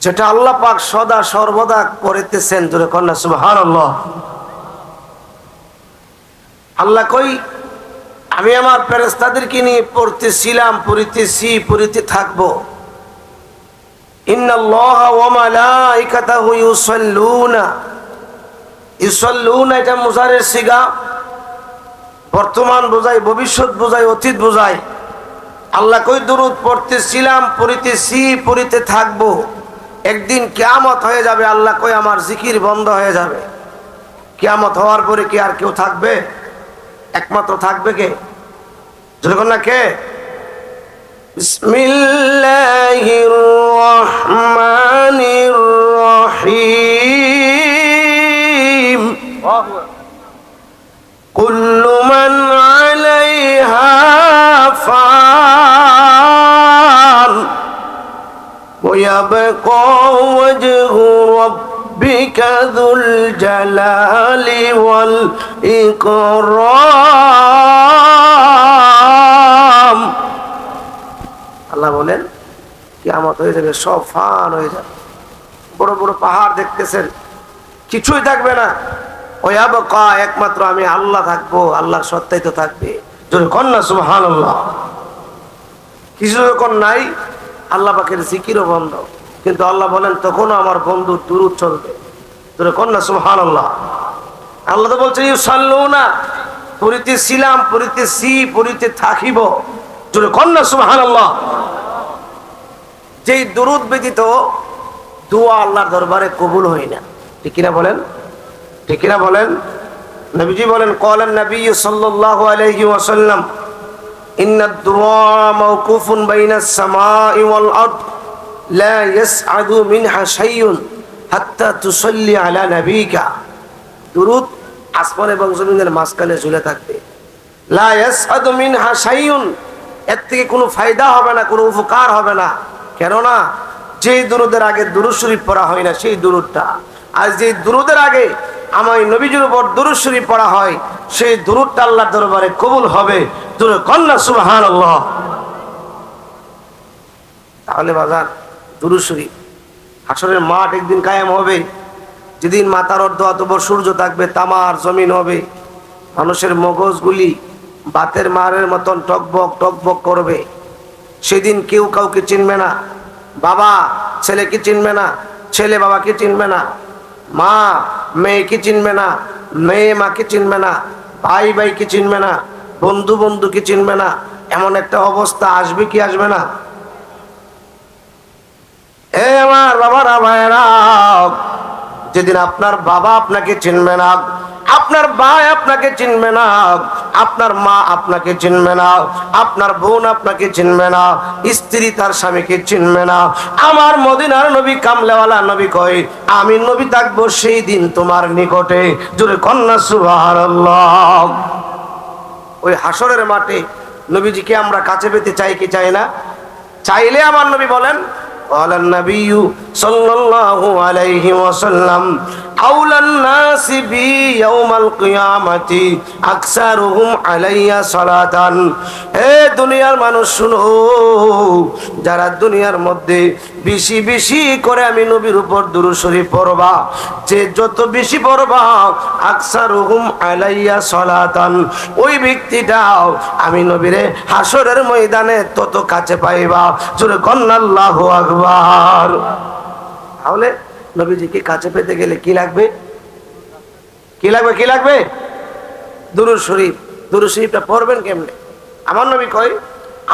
যেটা আল্লাহ পাক সদা সর্বদা করিতেছেন। জোরে কন্যা সুবহানাল্লাহ। আল্লাহ কই আমি আমার ফেরেশতাদেরকে নিয়ে পড়তেছিলাম, পড়িতেছি, পড়িতে থাকবো। ইন্নাল্লাহা ওয়া মালাইকাতাহু ইউসাল্লুনা, এটা মুজারের সিগা, বর্তমান বোঝায়, ভবিষ্যৎ বোঝায়, অতীত বোঝায়। আল্লাহ কই দুরূদ পড়তেছিলাম, পড়িতেছি, পড়িতে থাকবো। একদিন কিয়ামত হয়ে যাবে, আল্লাহ কই আমার জিকির বন্ধ হয়ে যাবে। কিয়ামত হওয়ার পরে কি আর কেউ থাকবে? একমাত্র থাকবে কে? যখন না কে? বিসমিল্লাহির রহমানির রহিম। কুল্লু মান আলাইহা ফান ওয়া ইয়াবকা ওয়াজহু রাব্বিকা যুল জালালি ওয়াল ইকরাম। আল্লাহ বলেন কিয়ামত হয়ে যাবে, সব ফান হয়ে যাবে। বড় বড় পাহাড় দেখতেছেন, কিছুই থাকবে না। ওয়াবকা, একমাত্র আমি আল্লাহ থাকবো, আল্লাহর সত্তাই তো থাকবে। জোরে কন্যা সুবহানাল্লাহ। কিছু যখন নাই, আল্লাহ পাকের জিকিরও বন্ধ, কিন্তু আল্লাহ বলেন তখনও আমার বন্ধুর দুরূদ চলবে। জোরে কন্যা সুবহানাল্লাহ। আল্লাহ তো বলছেন ইউসাল্লুনা, পড়িতেছিলাম, পড়িতেছি, পড়িতে থাকিব। জোরে কন্যা সুবহানাল্লাহ। যেই দুরূদ ব্যতীত দোয়া আল্লাহর দরবারে কবুল হয় না। ঠিক কিনা বলেন? ঠিক কিনা বলেন? নবীজি বলেন ক্বালান নবী সাল্লাল্লাহু আলাইহি ওয়াসাল্লাম ইন্নাদ দুআ মাওকুফুন বাইনাস সামাই ওয়াল আরদ লা ইয়াসআদু মিনহা শাইউন হাত্তা তুসাল্লি আলা নবিকা। দুরূদ আসমান এবং জমিনের মাঝখানে ঝুলে থাকবে। লা ইয়াসআদু মিনহা শাইউন, এর থেকে কোনো ফায়দা হবে না, কোনো উপকার হবে না। কেননা যেই দুরূদের আগে দুরূদ শরীফ পড়া হয় না, সেই দুরূদটা, আর যেই দুরূদের আগে আমার নবীজির উপর দুরূদ শরীফ পড়া হয়, সেই দুরূদটা আল্লাহর দরবারে কবুল হবে। জোরে কন্যা সুবহানাল্লাহ। তাহলে বাজার দুরূদ শরীফ, হাসরের মাঠ একদিন কায়েম হবে, যেদিন মাথার অর্ধ অতবর সূর্য থাকবে, তামার জমিন হবে, মানুষের মগজগুলি বাতের মারের মতন টকবক টকবক করবে। সেদিন কেউ কাউকে চিনবে না, বাবা ছেলেকে চিনবে না, ছেলে বাবাকে চিনবে না, মা মেয়েকে চিনবে না, মেয়ে মাকে চিনবে না, ভাই ভাইকে চিনবে না, বন্ধু বন্ধুকে চিনবে না। এমন একটা অবস্থা আসবে কি আসবে না? এ আমার বাবারা ভাইরা, যেদিন আপনার বাবা আপনাকে চিনবে না, আপনার ভাই আপনাকে চিনবে না, আপনার মা আপনাকে চিনবে না, আপনার বোন আপনাকে চিনবে না, স্ত্রী তার স্বামীকে চিনবে না। আমার মদিনার নবী কামলেওয়ালা নবী কয় আমি নবী থাকবো সেই দিন তোমার নিকটে। জোরে কন্যা সুবহানাল্লাহ। ওই হাসরের মাঠে নবীজিকে আমরা কাছে পেতে চাই কি চাই না? চাইলে আমার নবী বলেন ক্বালান নবিয়্যু সাল্লাল্লাহু আলাইহি ওয়াসাল্লাম আউলান নাসি বি ইয়াউমাল কিয়ামাতি আকসারুহুম আলাইয়া সালাতান। হে দুনিয়ার মানুষ শুনো, যারা দুনিয়ার মধ্যে বেশি বেশি করে আমি নবীর উপর দুরূদ শরীফ পড়বা, যে যত বেশি পড়বা আকসারুহুম আলাইয়া সালাতান, ওই ব্যক্তিটাও আমি নবীরে হাসরের ময়দানে তত কাছে পাইবা। জোরে কন্যা আল্লাহু আকবার। তাহলে নবীজিকে কাছে পেতে গেলে কি লাগবে? কি লাগবে? কি লাগবে? দুরূদ শরীফ। দুরূদ শরীফটা পড়বেন কেমনে? আমার নবী কয়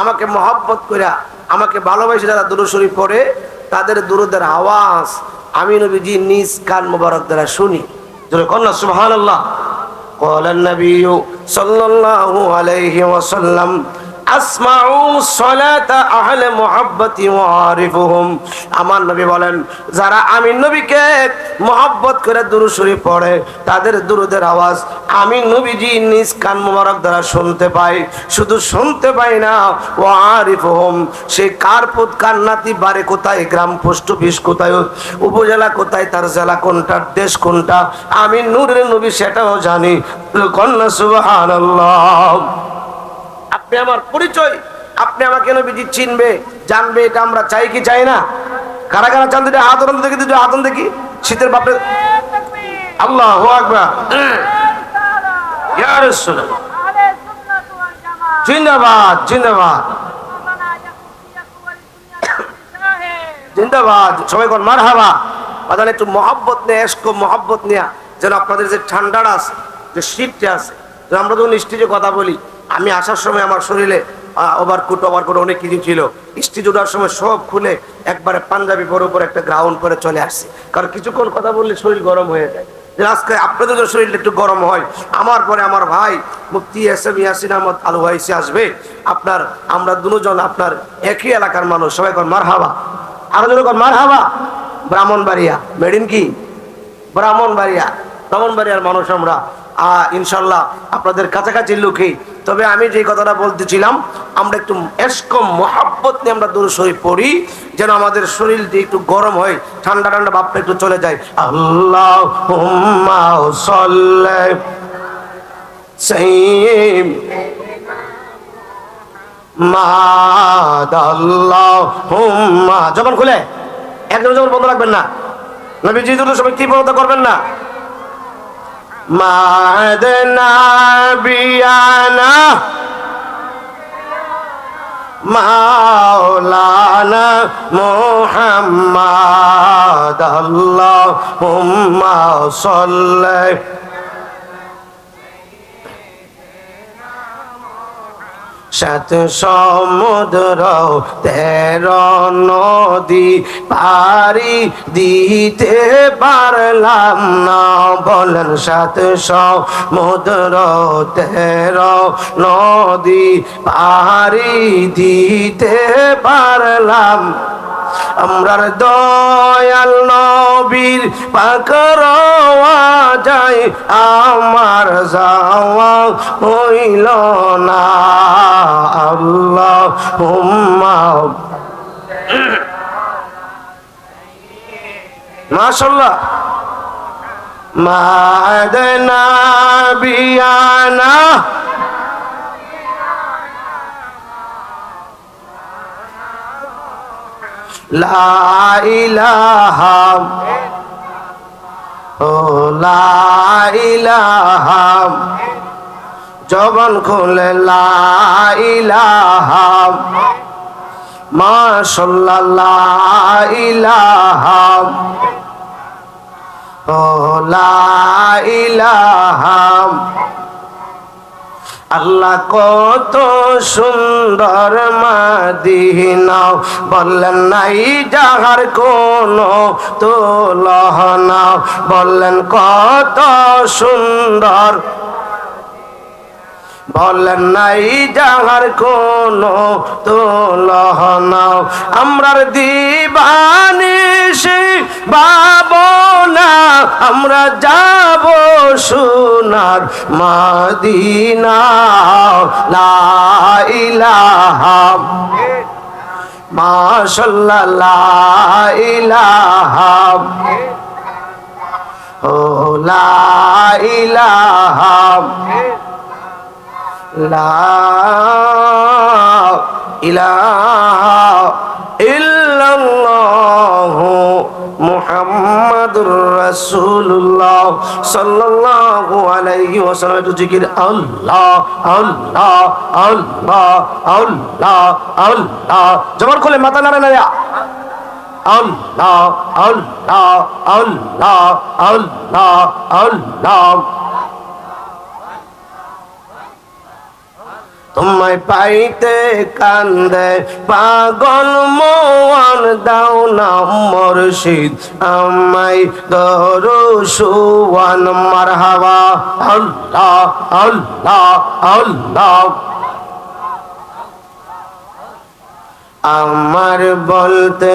আমাকে মহব্বত কইরা, আমাকে ভালোবাসে যারা দুরূদ শরীফ পড়ে, তাদের দুরূদের আওয়াজ আমি নবীজি নিজ কান মোবারক দ্বারা শুনি। জোরে কন্যা সুবহানাল্লাহ। ক্বালান নবিয়্যু সাল্লাল্লাহু আলাইহি ওয়াসাল্লাম আসমাউ সালাতা আহলে মুহাব্বতি ওয়া আরিফুহুম। আমার নবী বলেন যারা আমি নবীকে মহব্বত করে দুরূদ শরীফ পড়ে, তাদের দুরূদের আওয়াজ আমি নবীজি নিজ কান মোবারক দ্বারা শুনতে পাই। শুধু শুনতে পাই না, ওয়া আরিফুহুম, সে কার পুত কার নাতি, বাড়ি কোথায়, গ্রাম পোস্ট অফিস কোথায়, উপজেলা কোথায়, তার জেলা কোনটা, দেশ কোনটা, আমি নূরের নবী সেটাও জানি। কন্যা সুবহানাল্লাহ। আপনি আমার পরিচয়, আপনি আমাকে নবীজি চিনবে, জানবে, এটা আমরা চাই কি চাই না? কারা কারা চান দুটো হাত ওরন্ত দেখি, দুটো হাত দেখি। শীতের বাপরে আল্লাহু আকবার। ইয়া রাসূলুল্লাহ, জিন্দাবাদ জিন্দাবাদ জিন্দাবাদ। সবাই কোন মারহাবা। বাজান একটু মহব্বত নিয়ে, এশক মহব্বত নিয়ে, যেন আপনাদের যে ঠান্ডাটা আছে, যে শীতটা আছে, আমরা যখন স্টেজে কথা বলি, আমি আসার সময় আমার শরীরে ওভারকোট অনেক কিছু ছিল, স্টেজ ওঠার সময় সব খুলে একবারে পাঞ্জাবি পরে উপরে একটা গ্রাউন্ড করে চলে আসছে, কারণ কিছুক্ষণ কথা বললে শরীর গরম হয়ে যায়। আজকে আপনাদের শরীরটা একটু গরম হয়, আমার পরে আমার ভাই মুফতি এসএম ইয়াসিন আহমদ আল ওয়াইসি আসবে। আপনার আমরা দুজন আপনার একই এলাকার মানুষ, সবাই কর মারহাবা, আরো জন কর মারহাবা। ব্রাহ্মণবাড়িয়া, মেডিন কি ব্রাহ্মণবাড়িয়ার মানুষ আমরা, ইনশাল্লাহ আপনাদের কাছাকাছি লোকই। তবে আমি যে কথাটা বলতেছিলাম, আমরা একটু এশক মোহাব্বত নিয়ে আমরা দরুদ শরীফ পড়ি, যেন আমাদের শরীরটি একটু গরম হয়, ঠান্ডা ঠান্ডা ভাবটা একটু চলে যায়। আল্লাহুম্মা সাল্লি আল্লাহুম্মা, যখন খুলে একদম যখন বন্ধ রাখবেন না, নবীজি দুটো সময় কি বলতে করবেন না। মাদনা বিয়ানা মাওলানা মুহাম্মদ আল্লাহুম্মা সাল্লি সাত সমুদ্র 13 নদী পারি দিতে পারলাম না, বলেন সাত সমুদ্র 13 নদী পারি দিতে পারলাম। আমরার দয়াল নবীর পাকর যায়, আমার যাওয়া হইল না। আল্লাহুম্মা মাশাআল্লাহ মাদনা বিয়ানা লা ইলাহা ও লা ইলাহা, জবান খুলে লা ইলাহা মাশাআল্লাহ লা ইলাহা ও লা ইলাহা। আল্লাহ কত সুন্দর মদিনা, বললেন নাই যাহার কোনো তুলনা, বললেন কত সুন্দর, বললেন নাই যাহার কোনো তুলনা। আমরার দিবানিশি ভাবনা, আমরা যাব সোনার মদিনা। লা ইলাহা মাশাআল্লাহ লা ইলাহা ও লা ইলাহা লা ইলাহা ইল্লাল্লাহু মুহাম্মাদুর রাসূলুল্লাহ সাল্লাল্লাহু আলাইহি ওয়াসাল্লাম। একটু জিকির আল্লাহ আল্লাহ আল্লাহ আল্লাহ আল্লাহ, জবান খুলে মাথা নাড়া নাড়া আল্লাহ আল্লাহ আল্লাহ আল্লাহ আল্লাহ। তোমায় পাইতে কান্দে পাগল মন, দাও না মুর্শিদ আমায় দরুশওয়ান। মারহাবা আল্লাহ আল্লাহ আল্লাহ। আমার বলতে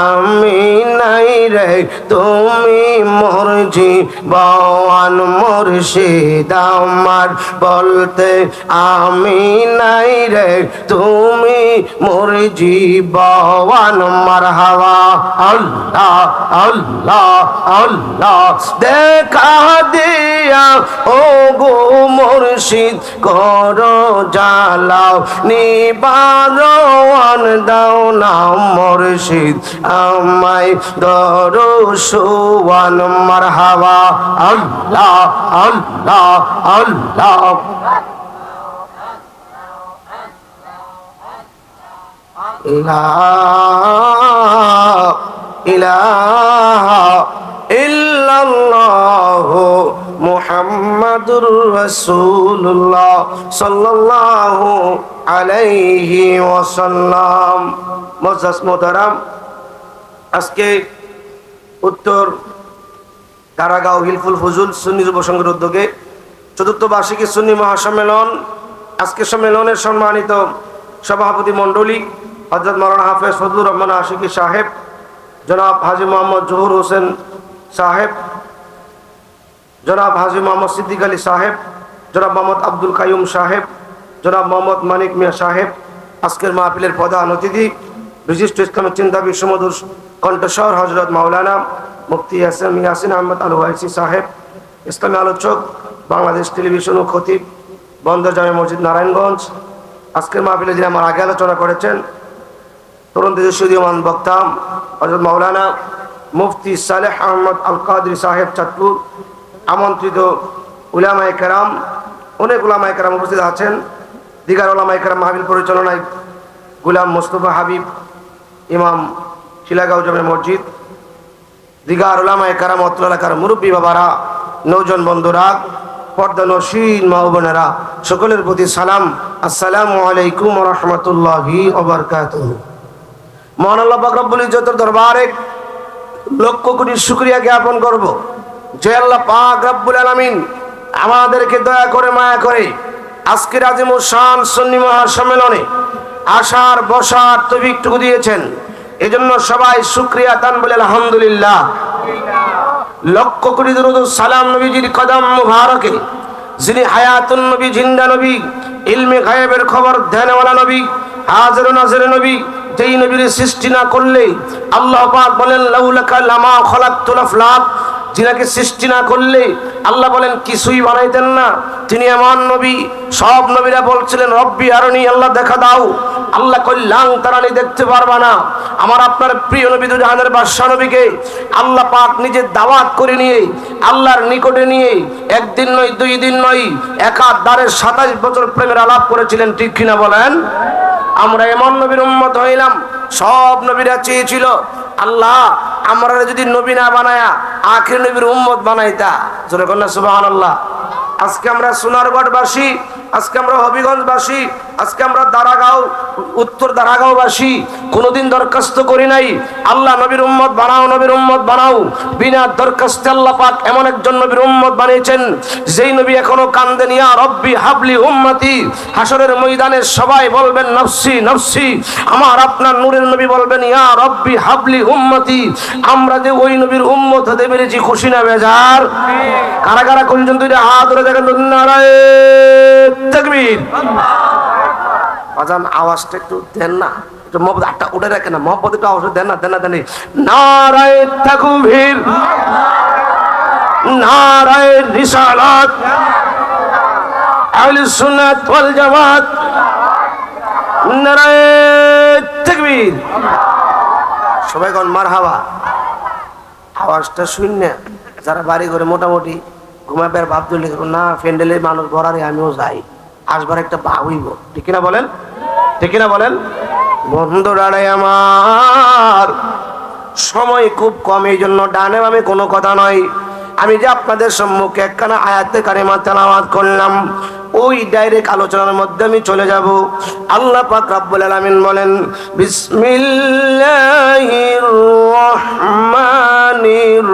আমি নাই রে তুমি মোর জীবন মুর্শিদ আমার বলতে আমি নাই রে তুমি মোর জীবন মারহাবা আল্লাহ আল্লাহ আল্লাহ দেখা দিয়া ও গো মুর্শিদ করো জালাও নিবারণ দাও না মুর্শিদ আমায় দরো সুওয়ান মারহাবা আল্লাহ আল্লাহ আল্লাহ লা ইলাহা ইল্লাল্লাহু মুহাম্মাদুর রাসূলুল্লাহ সাল্লাল্লাহু আলাইহি ওয়াসাল্লাম। মুআজ্জাজ মোহতারাম, আজকে উত্তর দারাগাঁও হিলফুল ফুজুল সুন্নি যুব সংঘের উদ্যোগে চতুর্থ বার্ষিকী সুন্নি মহাসম্মেলন, আজকে সম্মেলনের সম্মানিত সভাপতি মণ্ডলী হযরত মাওলানা হাফেজ ফজলুর রহমান আশিকি সাহেব, জনাব হাজী মোহাম্মদ জহুর হোসেন সাহেব, জনাব হাজী মোহাম্মদ সিদ্দিক আলী সাহেব, জনাব মোহাম্মদ আব্দুল কাইয়ুম সাহেব, জনাব মোহাম্মদ মানিক মিয়া সাহেব, আজকের মাহফিলের প্রধান অতিথি বিশিষ্ট ইসলামিক চিন্তাবিদ সুমধুর কণ্ঠস্বর হযরত মাওলানা মুফতি ইয়াসিন আহমদ আল ওয়াইসি সাহেব, ইসলামী আলোচক, বাংলাদেশ টেলিভিশন ও খতিব, বন্দর জামে মসজিদ নারায়ণগঞ্জ। আজকের মাহফিলে যিনি আমার আগে আলোচনা করেছেন তরুণ দেশীয়মান বক্তা হযরত মাওলানা মুফতি সালেহ আহমদ আল কাদরি সাহেব চাঁদপুর, আমন্ত্রিত উলামায়ে কেরাম, অনেক উলামায়ে কেরাম উপস্থিত আছেন। দিগার উলামায়ে কেরাম মাহফিল পরিচালনায় গুলাম মোস্তফা হাবিব ইমাম, শিলাগাঁও জামে মসজিদ, দিগার উলামায়ে কেরাম অত্র এলাকার মুরব্বী বাবারা, নৌজন বন্ধুরা, পর্দা নশীন মা ও বোনেরা, সকলের প্রতি সালাম, আসসালামু আলাইকুম ওয়া রাহমাতুল্লাহি ওয়া বারাকাতুহু। মহান আল্লাহ পাক রব্বুল ইজ্জতের দরবারে লক্ষ কোটি শুকরিয়া জ্ঞাপন করব যে আল্লাহ পাক রব্বুল আলামিন আমাদেরকে দয়া করে মায়া করে আজকের আজিমুল শান সুন্নি মহাসম্মেলনে আসার বসার তৌফিকটুকু দিয়েছেন। এজন্য সবাই শুকরিয়া দান বলে আলহামদুলিল্লাহ। লক্ষ কোটি দরুদ ও সালাম নবীজির কদম মুবারকে, যিনি হায়াতুন নবী, জিন্দা নবী, ইলমে গায়েবের খবর ধ্যানওয়ালা নবী, হাজির ও নাজির নবী, যেই নবীর সৃষ্টি না করলে আল্লাহ পাক বলেন লাউলাকা লামা খলাকতুল আফলাক, যিনাকে সৃষ্টি না করলে আল্লাহ বলেন কিছুই বানাইতেন না। তিনি এমন নবী, সব নবীরা বলছিলেন রব্বি আরনি, আল্লাহ দেখা দাও। আল্লাহ কল্যাণ তারানি, দেখতে পারবা না। আমার আপনার প্রিয় নবী দুজাহানের বাদশা নবীকে আল্লাহ পাক নিজে দাওয়াত করে নিয়ে আল্লাহর নিকটে নিয়ে একদিন নয়, দুই দিন নয়, একাধারে 27 বছর প্রেমের আলাপ করেছিলেন, ঠিক কিনা বলেন? আমরা এমন নবীর উম্মত হইলাম, সব নবীরা চেয়েছিল আল্লাহ আমরা যদি নবী না বানায়া আখির নবীর উম্মত বানাইতা। জোরে কন্যা সুবহানাল্লাহ। আজকে আমরা সোনারগড়বাসী, আজকে আমরা হবিগঞ্জবাসী, আজকে আমরা দারাগাঁও, উত্তর দারাগাঁওবাসী কোনোদিন দরখাস্ত করি নাই আল্লাহ নবীর উম্মত বানাও, নবীর উম্মত বানাও। বিনা দরখাস্তে আল্লাহ পাক এমন একজন নবীর উম্মত বানিয়েছেন যেই নবী এখনো কান্দেন ইয়া রব্বি হাবলি উম্মতি। হাসরের ময়দানে সবাই বলবেন নফসি নফসি, আমার আপনার নূরের নবী বলবেন ইয়া রব্বি হাবলি উম্মতি। আমরা যে ওই নবীর উম্মত হতে পেরেছি, খুশি না বেজার? কারা কারা কোন দুইটা হাত ধরে দেখেন, নারায়ে তাকবীর। আজান আওয়াজটা একটু দেন না, একটু মহব্বত আটটা উঠে রাখেন না, মহব্বত একটু আওয়াজ দেন না, দেন না, দেন। নারায়ে তাকবীর, নারায়ে রিসালাত, আহলে সুন্নাত ওয়াল জামাত, নারায়ে তাকবীর। সবাই কোন মারহাবা। আওয়াজটা শুননা যারা বাড়ি ঘরে মোটামুটি ঘুমাবার ভাব তুলে না, ফ্যান্ডেলে মানুষ ভরারে আমিও যাই, আসবার একটা ভাব হইব, ঠিক কিনা বলেন? ঠিক কিনা বলেন? বন্ধুরারে আমার, সময় খুব কম, এই জন্য ডানে বামে কোনো কথা নয়। আমি যে আপনাদের সম্মুখে একখানা আয়াতে কারিমা তেলাওয়াত করলাম, ওই ডাইরেক্ট আলোচনার মধ্যে আমি চলে যাব। আল্লাহ পাক রব্বুল আলামিন বলেন বিসমিল্লাহির রহমানির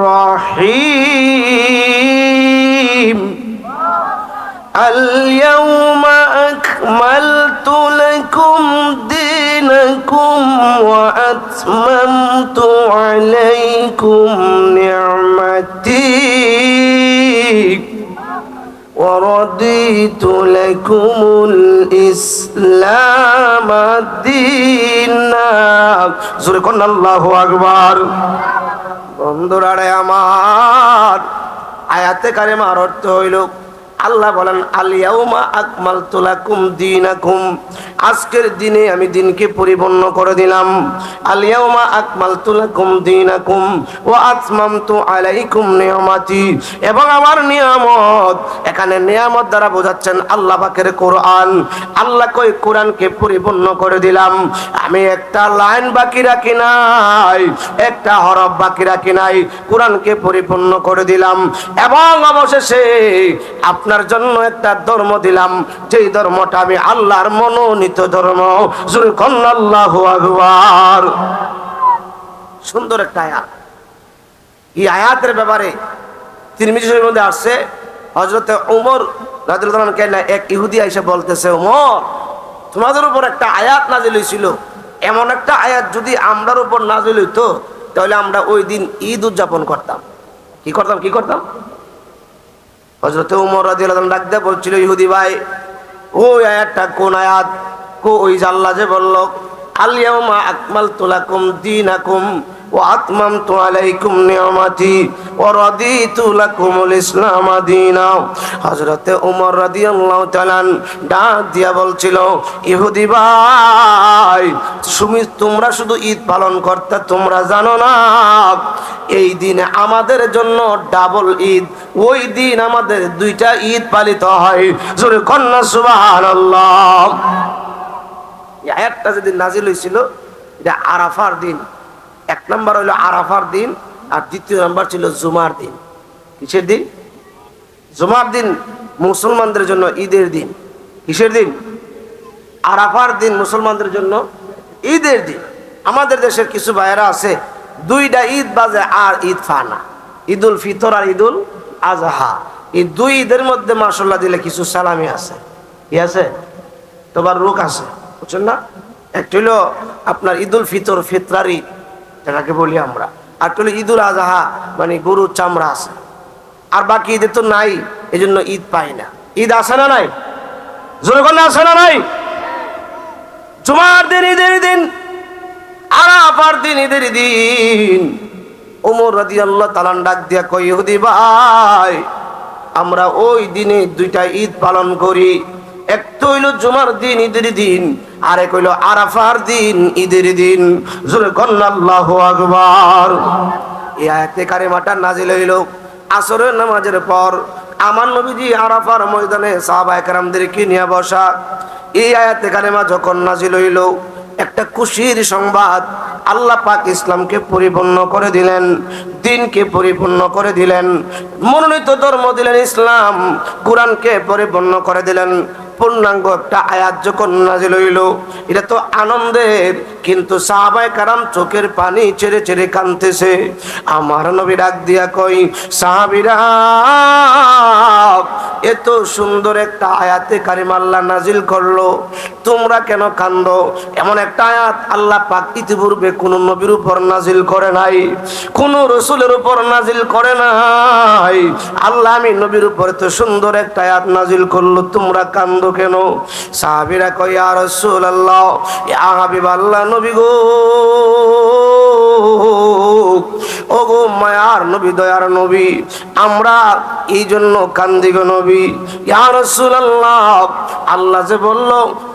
রহিম, আল-ইয়াওমা আকমালতু লাকুম দীনাকুম ওয়া আতমামতু আলাইকুম নি'মাতি ওয়া রাদিতু লাকুমুল ইসলাম দীনা। জোরে কোন আল্লাহু আকবার। বন্ধুরা রে আমার, আয়াতে কারিমার অর্থ হইল আল্লাহ বলেন আল ইয়াউমা আকমালতু লাকুম দীনাকুম, আজকের দিনে আমি দিনকে পরিপূর্ণ করে দিলাম। আল ইয়াউমা আকমালতু লাকুম দীনাকুম ওয়া আতমামতু আলাইকুম নি'মাতি, এবং আমার নিয়ামত, এখানে নিয়ামত দ্বারা বোঝাচ্ছেন আল্লাহ পাকের কোরআন। আল্লাহ কই কোরআনকে পরিপূর্ণ করে দিলাম, আমি একটা লাইন বাকি রাখি নাই, একটা হরফ বাকি রাখি নাই, কোরআনকে পরিপূর্ণ করে দিলাম। এবং অবশেষে আপনার জন্য একটা ধর্ম দিলাম, যেই ধর্মটা আমি আল্লাহর মনোনীত ধর্ম। জোরে কোন আল্লাহু আকবার। সুন্দর একটা আয়াত। এই আয়াতের ব্যাপারে তিরমিজি শরীফের মধ্যে আসছে, হযরতে ওমর রাদিয়াল্লাহু আনহু কেন এক ইহুদি এসে বলতেছে, ওমর তোমাদের উপর একটা আয়াত নাযিল হয়েছিল, এমন একটা আয়াত যদি আমরার উপর নাযিল হইতো তাহলে আমরা ওই দিন ঈদ উদযাপন করতাম। কি করতাম? হযরত ওমর রাদিয়াল্লাহু আনহু ডাক দিয়ে বলছিল, ইহুদি ভাই, ওই আয়াতটা কোন আয়াত? ওই যে আল্লাহ যে বলল আল ইয়াউমা আকমালতু লাকুম দীনাকুম ওয়া আতমামতু আলাইকুম নি'মাতি ওয়া রাদিতু লাকুমুল ইসলাম দীনা। হযরতে ওমর রাদিয়াল্লাহু তাআলা ডাক দিয়া বলছিল, ইহুদি ভাই, তোমরা শুধু ঈদ পালন করতে, তোমরা জানো না এই দিনে আমাদের জন্য ডাবল ঈদ, ওই দিন আমাদের দুইটা ঈদ পালিত হয়। জোরে কন্যা সুবহানাল্লাহ। এই আয়াতটা যেদিন নাজিল হয়েছিল এটা আরাফার দিন। এক নম্বর হইল আরাফার দিন, আর দ্বিতীয় নম্বর ছিল জুমার দিন। কিসের দিন? জুমার দিন মুসলমানদের জন্য ঈদের দিন। কিসের দিন? আরাফার দিন মুসলমানদের জন্য ঈদের দিন। আমাদের দেশের কিছু ভাইয়েরা আছে দুইটা ঈদ বাজে আর ঈদ ফানা, ঈদুল ফিতর আর ঈদুল আজহা। এই দুই ঈদের মধ্যে মাশাআল্লাহ দিলে কিছু সালামি আছে, কি আছে, তোমার রোগ আছে, বুঝছেন না? একটা হইল আপনার ঈদুল ফিতর, ফিতরার ঈদ যেটাকে বলি আমরা, আর হইল ঈদুল আজহা মানে গরুর চামড়া আছে। আর বাকি ঈদের তো নাই, এই জন্য ঈদ পাই না। ঈদ আছে না নাই? জোরে কোন আছে না নাই? জুমার দিন ঈদের দিন, আরাফার দিন ঈদের দিন। ওমর রাদিয়াল্লাহু তাআলা ডাক দিয়া কই, ইহুদি ভাই, আমরা ওই দিনে দুইটা ঈদ পালন করি, একটা হইল জুমার দিন ঈদের দিন, আর এক হইল আরাফার দিন ঈদের দিন। জোরে কোন আল্লাহু আকবার। এই আয়াতে কারিমাটা নাজিল হইল আসরের নামাজের পর। আমার নবীজি আরাফার ময়দানে সাহাবায়ে কেরামদেরকে নিয়ে বসা। এই আয়াতে কারিমা যখন নাজিল হইল, একটা খুশির সংবাদ, আল্লাহ পাক ইসলামকে পরিপূর্ণ করে দিলেন, দিনকে পরিপূর্ণ করে দিলেন, মনোনীত ধর্ম দিলেন ইসলাম, কোরআনকে পরিপূর্ণ করে দিলেন। পূর্ণাঙ্গ একটা আয়াত যখন নাজিল হইল, এটা তো আনন্দের, কিন্তু সাহাবায়ে কারাম চোখের পানি ছেড়ে ছেড়ে কাঁদতেছে। আমার নবী ডাক দিয়া কই, সাহাবীরা, এত সুন্দর একটা আয়াতে কারিমা আল্লাহ নাজিল করলো, তোমরা কেন কান্দো? এমন একটা আয়াত আল্লাহ পাক ইতিপূর্বে কোন নবীর উপর নাজিল করে নাই, কোন রাসূলের উপর নাজিল করে নাই। আল্লাহ আমি নবীর উপর তো সুন্দর একটা আয়াত নাজিল করলো, তোমরা কান্দো কেন? সাহাবীরা কয়, ইয়া রাসূলুল্লাহ, ইয়া হাবিবাল্লাহ, নবী গো, ও গো মায়ার নবী, দয়ার নবী, আমরা এই জন্য কান্দি গো নবী। ইয়া রাসূলুল্লাহ, আল্লাহ যে বলল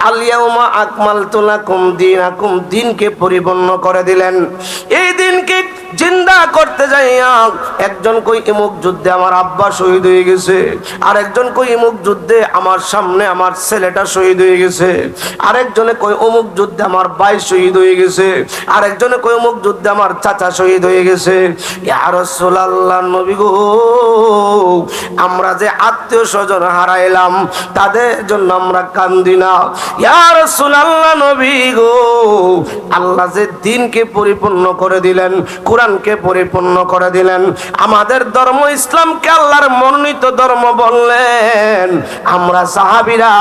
আল ইয়াউমা আকমালতু লাকুম দীনাকুম, দিনকে পরিপূর্ণ করে দিলেন, এই দিনকে জিন্দা করতে যাইয়া একজন কই ইমুক যুদ্ধে আমার আব্বা শহীদ হয়ে গেছে, আর একজন কই ইমুক যুদ্ধে আমার সামনে আমার ছেলেটা শহীদ হয়ে গেছে, আরেকজনে কই অমুক যুদ্ধে আমার ভাই শহীদ হয়ে গেছে, আরেকজনে কই অমুক যুদ্ধে আমার চাচা শহীদ হয়ে গেছে। ইয়া রাসূলুল্লাহ, নবী গো, আমরা যে আত্মীয় স্বজন হারাইলাম তাদের জন্য আমরা কান্দি না। ইয়া রাসূলুল্লাহ, নবী গো, আল্লাহ যে দিনকে পরিপূর্ণ করে দিলেন, কোরআনকে পরিপূর্ণ করে দিলেন, আমাদের ধর্ম ইসলামকে আল্লাহর মনোনীত ধর্ম বললেন, আমরা সাহাবীরা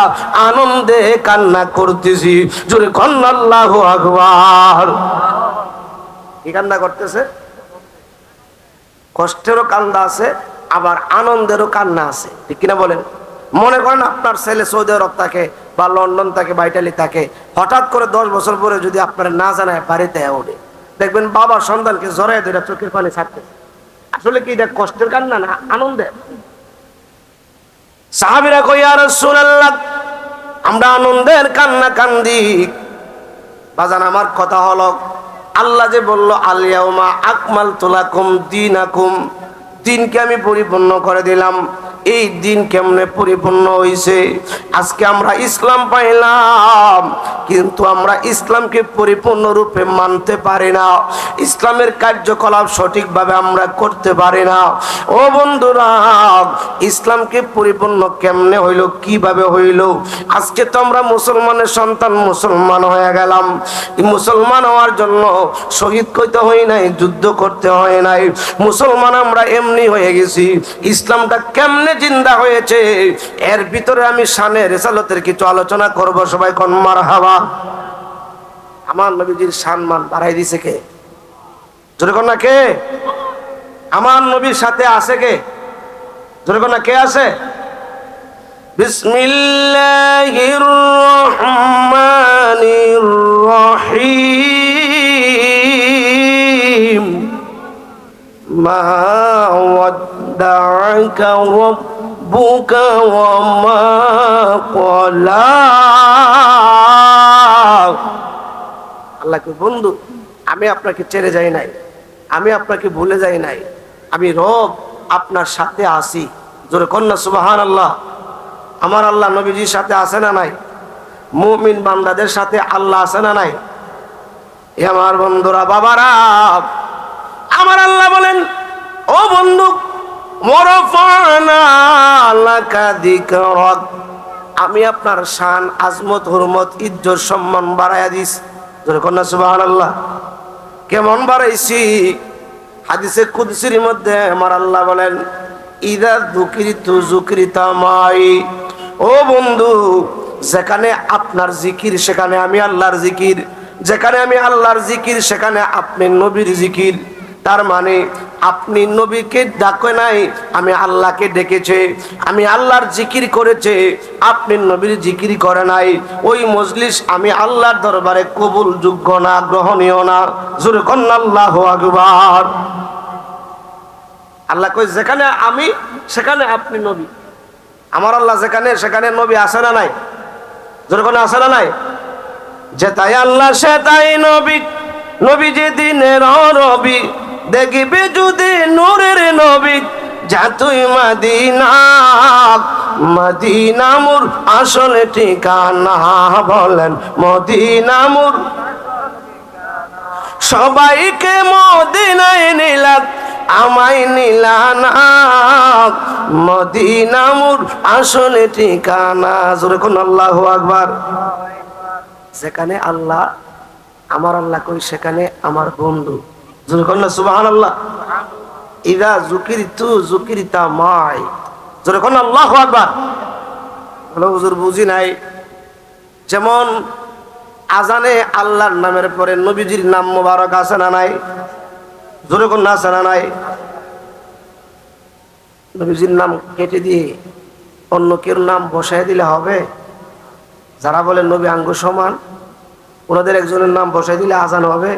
আনন্দে কান্না করতেছি। জোরে কোন আল্লাহু আকবার। কি কান্না করতেছে? কষ্টেরও কান্না আছে, আবার আনন্দেরও কান্না আছে, ঠিক কিনা বলেন? মনে করেন আপনার ছেলে সৌদি আরব থাকে বা লন্ডন থাকে বা ইটালি থাকে, হঠাৎ করে 10 বছর পরে যদি আপনার না জানায় বাড়িতে ওঠে, দেখবেন বাবা সন্তানকে জড়ায় ধরে চোখের পানি ছাড়তেছে। আসলে কি এটা কষ্টের কান্না না আনন্দের? সাহাবীরা কই, ইয়া রাসূলুল্লাহ, আমরা আনন্দের কান্না কান্দি। বাজান, আমার কথা হলো, আল্লাহ যে বলল আল ইয়াউমা আকমালতু লাকুম দীনাকুম, দিনকে আমি পরিপূর্ণ করে দিলাম। এই দিন কেমনে পরিপূর্ণ হইছে? আজকে আমরা ইসলাম পাইলাম, কিন্তু আমরা ইসলামকে পরিপূর্ণ রূপে মানতে পারি না, ইসলামের কার্যকলাপ সঠিকভাবে আমরা করতে পারি না। ও বন্ধুরা, ইসলামকে পরিপূর্ণ কেমনে হইল, কিভাবে হইল? আজকে তো আমরা মুসলমানের সন্তান, মুসলমান হয়ে গেলাম। এই মুসলমান হওয়ার জন্য শহীদ কইতে হয় নাই, যুদ্ধ করতে হয় নাই, মুসলমান আমরা এমনি হয়ে গেছি। ইসলামটা কেমনে জিন্দা হয়েছে, এর ভিতরে আমি শানে রিসালাতের কিছু আলোচনা করব। সবাই কোন মারহাবা। আমার নবীজির সম্মান বাড়াই দিছে কে? জোরে কোন না কে? আমার নবীর সাথে আছে কে? জোরে কোন না কে আছে? বিসমিল্লাহির রহমানির রহিম। মা ওয়াদ্দাআকা রাব্বুকা ওয়া মা ক্বালা। আল্লাহ কই, বন্ধু, আমি আপনাকে ছেড়ে যাই নাই, আমি আপনাকে ভুলে যাই নাই, আমি রব আপনার সাথে আছি। জোরে কন্যা সুবহানাল্লাহ। আমার আল্লাহ নবীজির সাথে আছে না নাই? মুমিন বান্দাদের সাথে আল্লাহ আছে না নাই? এ আমার বন্ধুরা, বাবারা, আমার আল্লাহ বলেন, ও বন্ধু, ওয়ারাফা'না লাকা যিকরাক, আমি আপনার শান, আজমত, হুরমত, ইজ্জত, সম্মান বাড়ায়া দিস। জোরে কন্যা সুবহানাল্লাহ। কেমন বাড়াইছি? হাদিসে কুদসির মধ্যে আমার আল্লাহ বলেন, ইযা যুকিরতু যুকিরতা মাই। ও বন্ধু, যেখানে আপনার জিকির সেখানে আমি আল্লাহর জিকির, যেখানে আমি আল্লাহর জিকির সেখানে আপনি নবীর জিকির। তার মানে আপনি নবীকে ডাকে নাই, আমি আল্লাহকে ডেকেছে, আমি আল্লাহর জিকির করেছে, আপনি নবীর জিকির করে নাই। ওই মজলিস আমি আল্লাহর দরবারে কবুল যোগ্য না, গ্রহণীয় না। জোরে কোন আল্লাহু আকবার। আল্লাহ কই, যেখানে আমি সেখানে আপনি নবী। আমার আল্লাহ যেখানে সেখানে নবী আছে না নাই? জোরে কোন আছে না নাই? যে তাই আল্লাহ সে তাই নবী, নবী যে দিনের রবি, দেখবি যদি নূরের নবী। যা তুই মদিনা, মদিনা মোর আসল ঠিকানা। বলেন মদিনা মোর, সবাইকে মদিনায় নিলা, আমায় নিলা না। মদিনা মোর আসল ঠিকানা। জোরে কোন আল্লাহু আকবার। যেখানে আল্লাহ, আমার আল্লাহ কই, সেখানে আমার বন্ধু। জোরে কোন সুবহানাল্লাহ। ইযা যুকিরতু যুকিরতা মাই। জোরে কোন আল্লাহু আকবার। বলে হুজুর বুঝি নাই। যেমন আজানে আল্লাহর নামের পরে নবীজির নাম মোবারক আছে না নাই? জোরে কোন আছে না নাই? নবীজির নাম কেটে দিয়ে অন্য কেউ নাম বসায় দিলে হবে? যারা বলে নবী আঙ্গ সমান, ওনাদের একজনের নাম বসাই দিলে আজান হবে?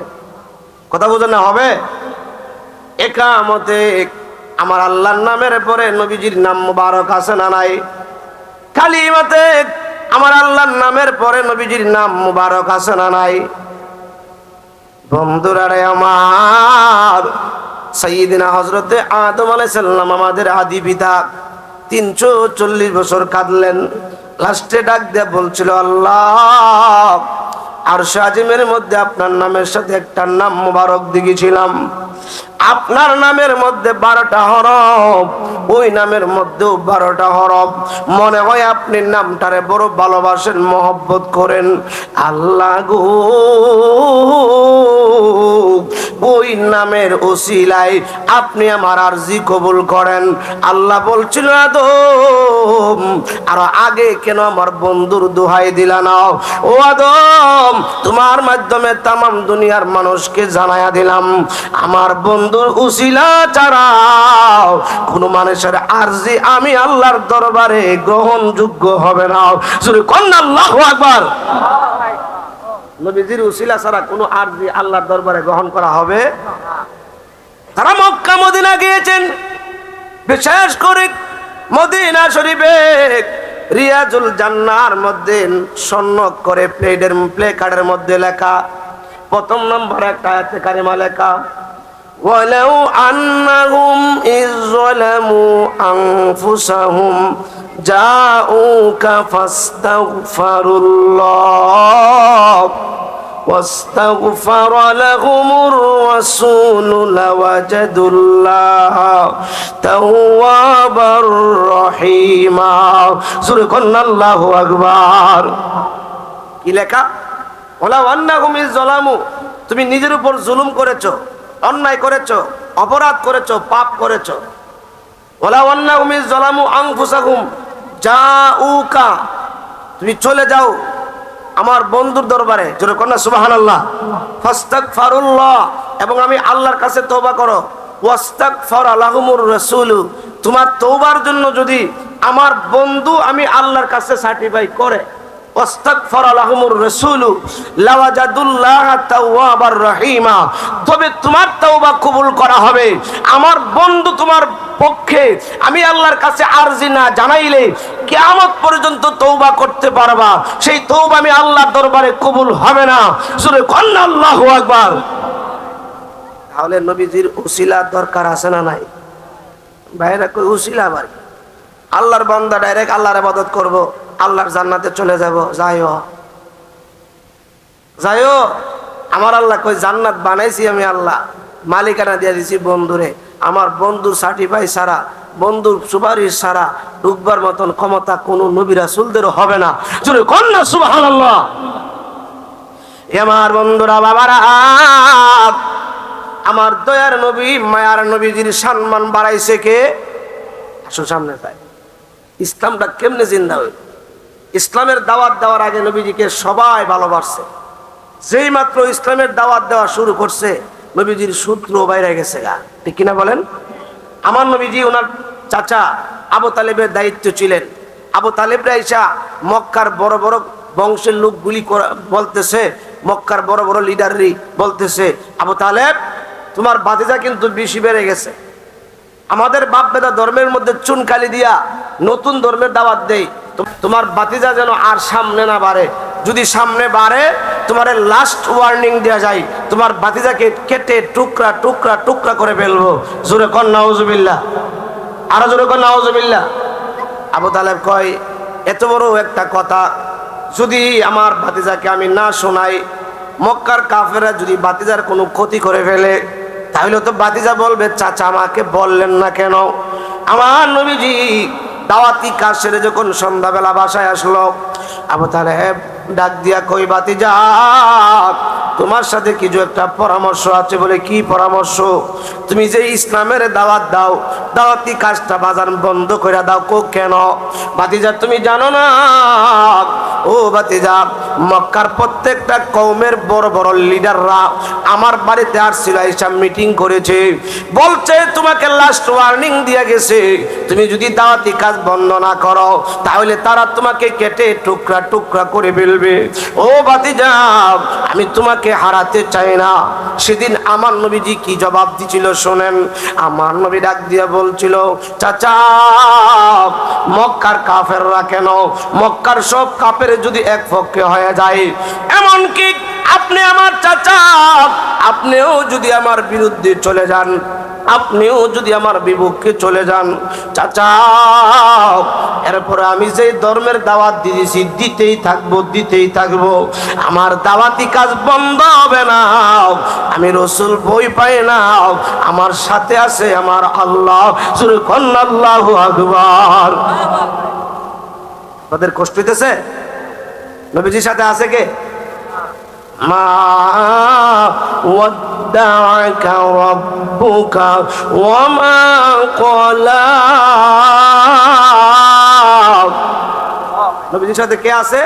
কথা বোঝেন না? হবে? একামতে আমার আল্লাহর নামের পরে নবীজির নাম মুবারক আছে না নাই? কালিমাতে আমার আল্লাহর নামের পরে নবীজির নাম মুবারক আছে না নাই? বন্ধুরা রে আমার, সাইয়্যিদিনা হযরতে আদম আলাইহিস সালাম আমাদের আদি পিতা 340 বছর কাঁদলেন। লাস্টে ডাক দিয়ে বলছিল, আল্লাহ, আরশ আজিমের মধ্যে আপনার নামের সাথে একটা নাম মুবারক দিয়েছিলাম, আপনার নামের মধ্যে 12টা হরফ, ওই নামের মধ্যেও 12টা হরফ। মনে হয় আপনি নামটারে বড় ভালোবাসেন, মহব্বত করেন। আল্লাহ গো, ওই নামের ওসিলায় আপনি আমার আরজি কবুল করেন। আল্লাহ বলছিল আদম আর আগে কেন আমার বন্ধুর দোহাই দিলা না? ও আদম, তোমার মাধ্যমে তামাম দুনিয়ার মানুষকে জানায়া দিলাম আমার বন্ধুর উসিলা ছাড়া কোন মানুষের আরজি আমি আল্লাহর দরবারে গ্রহণযোগ্য হবে না। শুনে কন্যা আল্লাহু আকবার। নবীজির উসিলা ছাড়া কোনো আরজি আল্লাহর দরবারে গ্রহণ করা হবে। তারা মক্কা মদিনা গিয়েছেন, বিশেষ করে মদিনা শরীফে রিয়াজুল জান্নাহর মধ্যে স্বর্ণ করে প্লে কার্ডের মধ্যে লেখা প্রথম নম্বর একটা আয়াতে কারিমা লেখা, ওয়ালাউ আন্নাহুম ইয যালামু আনফুসাহুম জাউকা ফাস্তাগফিরুল্লাহ واستغفر لهم الرسول لوجدوا الله توابا رحيما। সূরা কন্যা আল্লাহু আকবার। কি লেখা? ওয়ালাউ আন্নাহুম ইয যালামু, তুমি নিজের উপর জুলুম করেছো, অন্যায় করেছো, অপরাধ করেছো, পাপ করেছো। ওয়ালাউ আন্নাহুম ইয যালামু আনফুসাহুম জাউকা, তুমি চলে যাও আমার বন্ধুর দরবারে, জোরে কন্যা সুবহানাল্লাহ। ফাস্তাগফিরুল্লাহ, এবং আমি আল্লাহর কাছে তওবা করো। ওয়াস্তাগফার লাহুমুর রাসূল, তোমার তওবার জন্য যদি আমার বন্ধু আমি আল্লাহর কাছে সার্টিফাই করে, ওয়াস্তাগফার লাহুমুর রাসূল লাওয়াজাদুল্লাহ তাওয়াবার রহিমা, তবে তোমার তওবা কবুল করা হবে। আমার বন্ধু তোমার পক্ষে আমি আল্লাহর কাছে আরজি না জানাইলে কিয়ামত পর্যন্ত তওবা করতে পারবা, সেই তওবা আমি আল্লাহর দরবারে কবুল হবে না। সূরা কন্যা আল্লাহু আকবার। তাহলে নবীজির উসিলা দরকার আছে না নাই? বাইরে কই উসিলা আবার আল্লাহর বান্দা ডাইরেক্ট আল্লাহর ইবাদত করব, আল্লাহর জান্নাতে চলে যাব। যাইও আমার আল্লাহ কই জান্নাত বানাইছি আমি আল্লাহ, মালিকানা দিয়ে দিছি বন্ধুরে। আমার বন্ধুর সার্টিফাই ছাড়া, বন্ধুর সুপারিশ ছাড়া ঢুকবার মতন ক্ষমতা কোন নবী রাসূলদেরও হবে না। জোরে কন্যা সুবহানাল্লাহ। আমার বন্ধুরা, বাবারা, আমার দয়ার নবী মায়ার নবীজির সম্মান বাড়াইছে কে? আসো সামনে তাই। ইসলামটা কেমনে জিন্দা হইল? ইসলামের দাওয়াত দেওয়ার আগে নবীজিকে সবাই ভালোবাসছে। যেই মাত্র ইসলামের দাওয়াত দেওয়া শুরু করছে নবীজির সূত্র বাইরে গেছে গা, ঠিক কিনা বলেন? আমার নবীজি ওনার চাচা আবু তালেবের দায়িত্ব ছিলেন। আবু তালেবরা আইসা মক্কার বড় বড় বংশের লোকগুলি বলতেছে, মক্কার বড় বড় লিডারই বলতেছে, আবু তালেব তোমার ভাতিজা কিন্তু বেশি বেড়ে গেছে। আমাদের বাপ বেদা ধর্মের মধ্যে চুনকালি দিয়া নতুন ধর্মের দাওয়াত দেই, তোমার ভাতিজা যেন আর সামনে না বাড়ে। যদি সামনে বাড়ে তোমার লাস্ট ওয়ার্নিং দেওয়া যায়, তোমার ভাতিজাকে কেটে টুকরা টুকরা টুকরা করে ফেলবো। জোরে কর নাউজুবিল্লাহ, আরো জোরে কর নাউজুবিল্লাহ। আবু তালেব কয়, এত বড় একটা কথা যদি আমার ভাতিজাকে আমি না শোনাই, মক্কার কাফেররা যদি ভাতিজার কোনো ক্ষতি করে ফেলে, তাহলে তো ভাতিজা বলবে চাচা আমাকে বললেন না কেন। আমার নবীজি দাওয়াতি কাজ সেরে যখন সন্ধ্যাবেলা বাসায় আসলো, আবু তালেব ডাক দিয়া কই, ভাতিজা তোমার সাথে কিছু একটা পরামর্শ আছে। বলে কি পরামর্শ? তুমি যে ইসলামের দাওয়াত দাও, দাওয়াতি কাজটা বাজার বন্ধ করে দাও। কো কেন? ভাতিজা তুমি জানো না, ও ভাতিজা মক্কার প্রত্যেকটা কওমের বড় বড় লিডাররা আমার বাড়িতে আসছিল, এসব মিটিং করেছে, বলছে তোমাকে লাস্ট ওয়ার্নিং দিয়ে গেছে, তুমি যদি দাওয়াতি কাজ বন্ধ না করো তাহলে তারা তোমাকে কেটে টুকরা টুকরা করে ফেলবে। ও ভাতিজা আমি তোমাকে হারাতে চাই না। সেদিন আমার নবীজি কি জবাব দিছিল শোনেন। আমার নবী ডাক দিয়ে বলছিল, চাচা মক্কার কাফেররা কেন, মক্কার সব কাফের যদি এক পক্ষে হয়ে যায়, এমনকি আপনি আমার চাচা আপনিও যদি আমার বিরুদ্ধে চলে যান, আপনিও যদি আমার বিপক্ষে চলে যান, চাচা এরপরে আমি যে ধর্মের দাওয়াত দিয়েছি দিতেই থাকবো, দিতেই থাকবো, আমার দাওয়াতি কাজ বন্ধ হবে না। আমি রাসূল ভয় পাই না, আমার সাথে আছে আমার আল্লাহ। সুবহান আল্লাহু আকবার। তাদের কষ্ট হইতেছে? নবীজির সাথে আছে কে? মা ওয়াদ্দাআকা রাব্বুকা ওয়া মা ক্বালা। নবীজির সাথে কে আছে?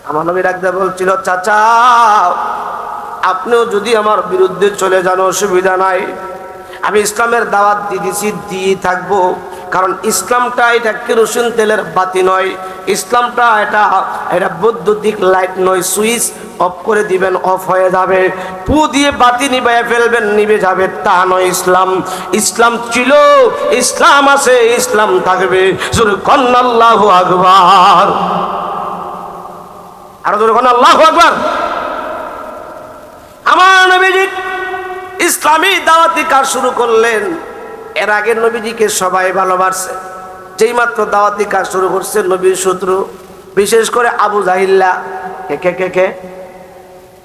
আমার নবী ডাক দিয়ে বলছিল, চাচা আপনিও যদি আমার বিরুদ্ধে চলে যান অসুবিধা নাই, আমি ইসলামের দাওয়াত দিয়েছি, দিয়ে থাকবো। কারণ ইসলামটা এটা কেরোসিন তেলের বাতি নয়, ইসলামটা এটা বৈদ্যুতিক লাইট নয়, সুইচ অফ করে দিবেন অফ হয়ে যাবে, পু দিয়ে বাতি নিভাইয়া ফেলবেন নিভে যাবে, তা নয় ইসলাম। ইসলাম ছিল, ইসলাম আছে, ইসলাম থাকবে। জোরে কন্না আল্লাহু আকবার, আরো জোরে কন্না আল্লাহু আকবার। আমার নবীজি ইসলামী দাওয়াতি কাজ শুরু করলেন। এর আগে নবীজিকে সবাই ভালোবাসে, যেই মাত্র দাওয়াতি কাজ শুরু করছে নবীর শত্রু, বিশেষ করে আবু জাহিল্লা। কে কে কে কে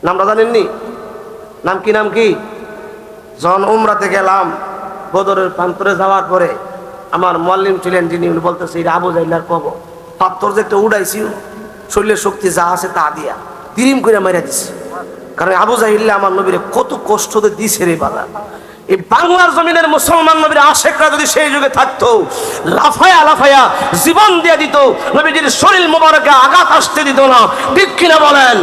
নামটা জানেননি? নাম কি? নাম কি? যখন উমরাতে গেলাম, বদরের প্রান্তরে যাওয়ার পরে আমার মুআল্লিম ছিলেন যিনি, উনি বলতেছে এটা আবু জাহিল্লার কবর। পাথর যে একটা উড়াইছি, শরীরের শক্তি যা আছে তা দিয়া তিরিম করে মেরে দিছে। কারণ আবু জাহিল্লা আমার নবীরে কত কষ্ট দিছে রে বাবা। এই বাংলার জমিনের মুসলমান নবীর আশেকরা যদি সেই যুগে থাকতো, লাফায়া লাফায়া জীবন দিয়ে দিত, নবীজির শরীর মোবারকে আঘাত আসতে দিত না। ঠিক কিনা বলেন?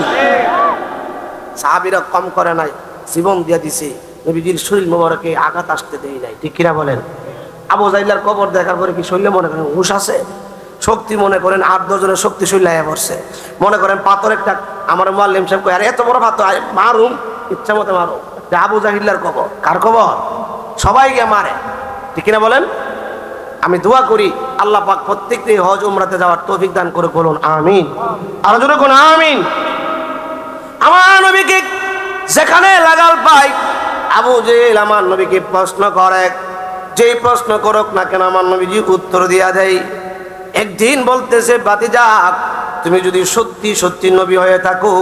সাহাবীরা কম করে নাই, জীবন দিয়ে দিছে, নবীজির শরীর মোবারকে আঘাত আসতে দেয় নাই। ঠিক কিনা বলেন? আবু জাহিল্লার কবর দেখার পরে কি শরীরে মনে করেন হুশ আছে, শক্তি মনে করেন 8-10 জনের শক্তি শরীরে আয়া পড়ছে। মনে করেন পাথর একটা, আমার মুআল্লিম সাহেব কয়, আরে এত বড় পাথর মারুম, ইচ্ছা মতো মারো। আবু জাহিল্লার কবর, কার কবর? সবাই গিয়ে মারে। ঠিক কিনা বলেন? আমি দোয়া করি আল্লাহ পাক প্রত্যেকটি হজ উমরাতে যাওয়ার তৌফিক দান করে বলুন আমিন। আর জোরে কোন আমিন। আমার নবীকে যেখানে লাগাল পাই, আবু জেহেল আমার নবীকে প্রশ্ন করে, যেই প্রশ্ন করুক না কেন আমার নবীজি উত্তর দিয়া দেয়। একদিন বলতেছে, ভাতিজা তুমি যদি সত্যি সত্যি নবী হয়ে থাকো,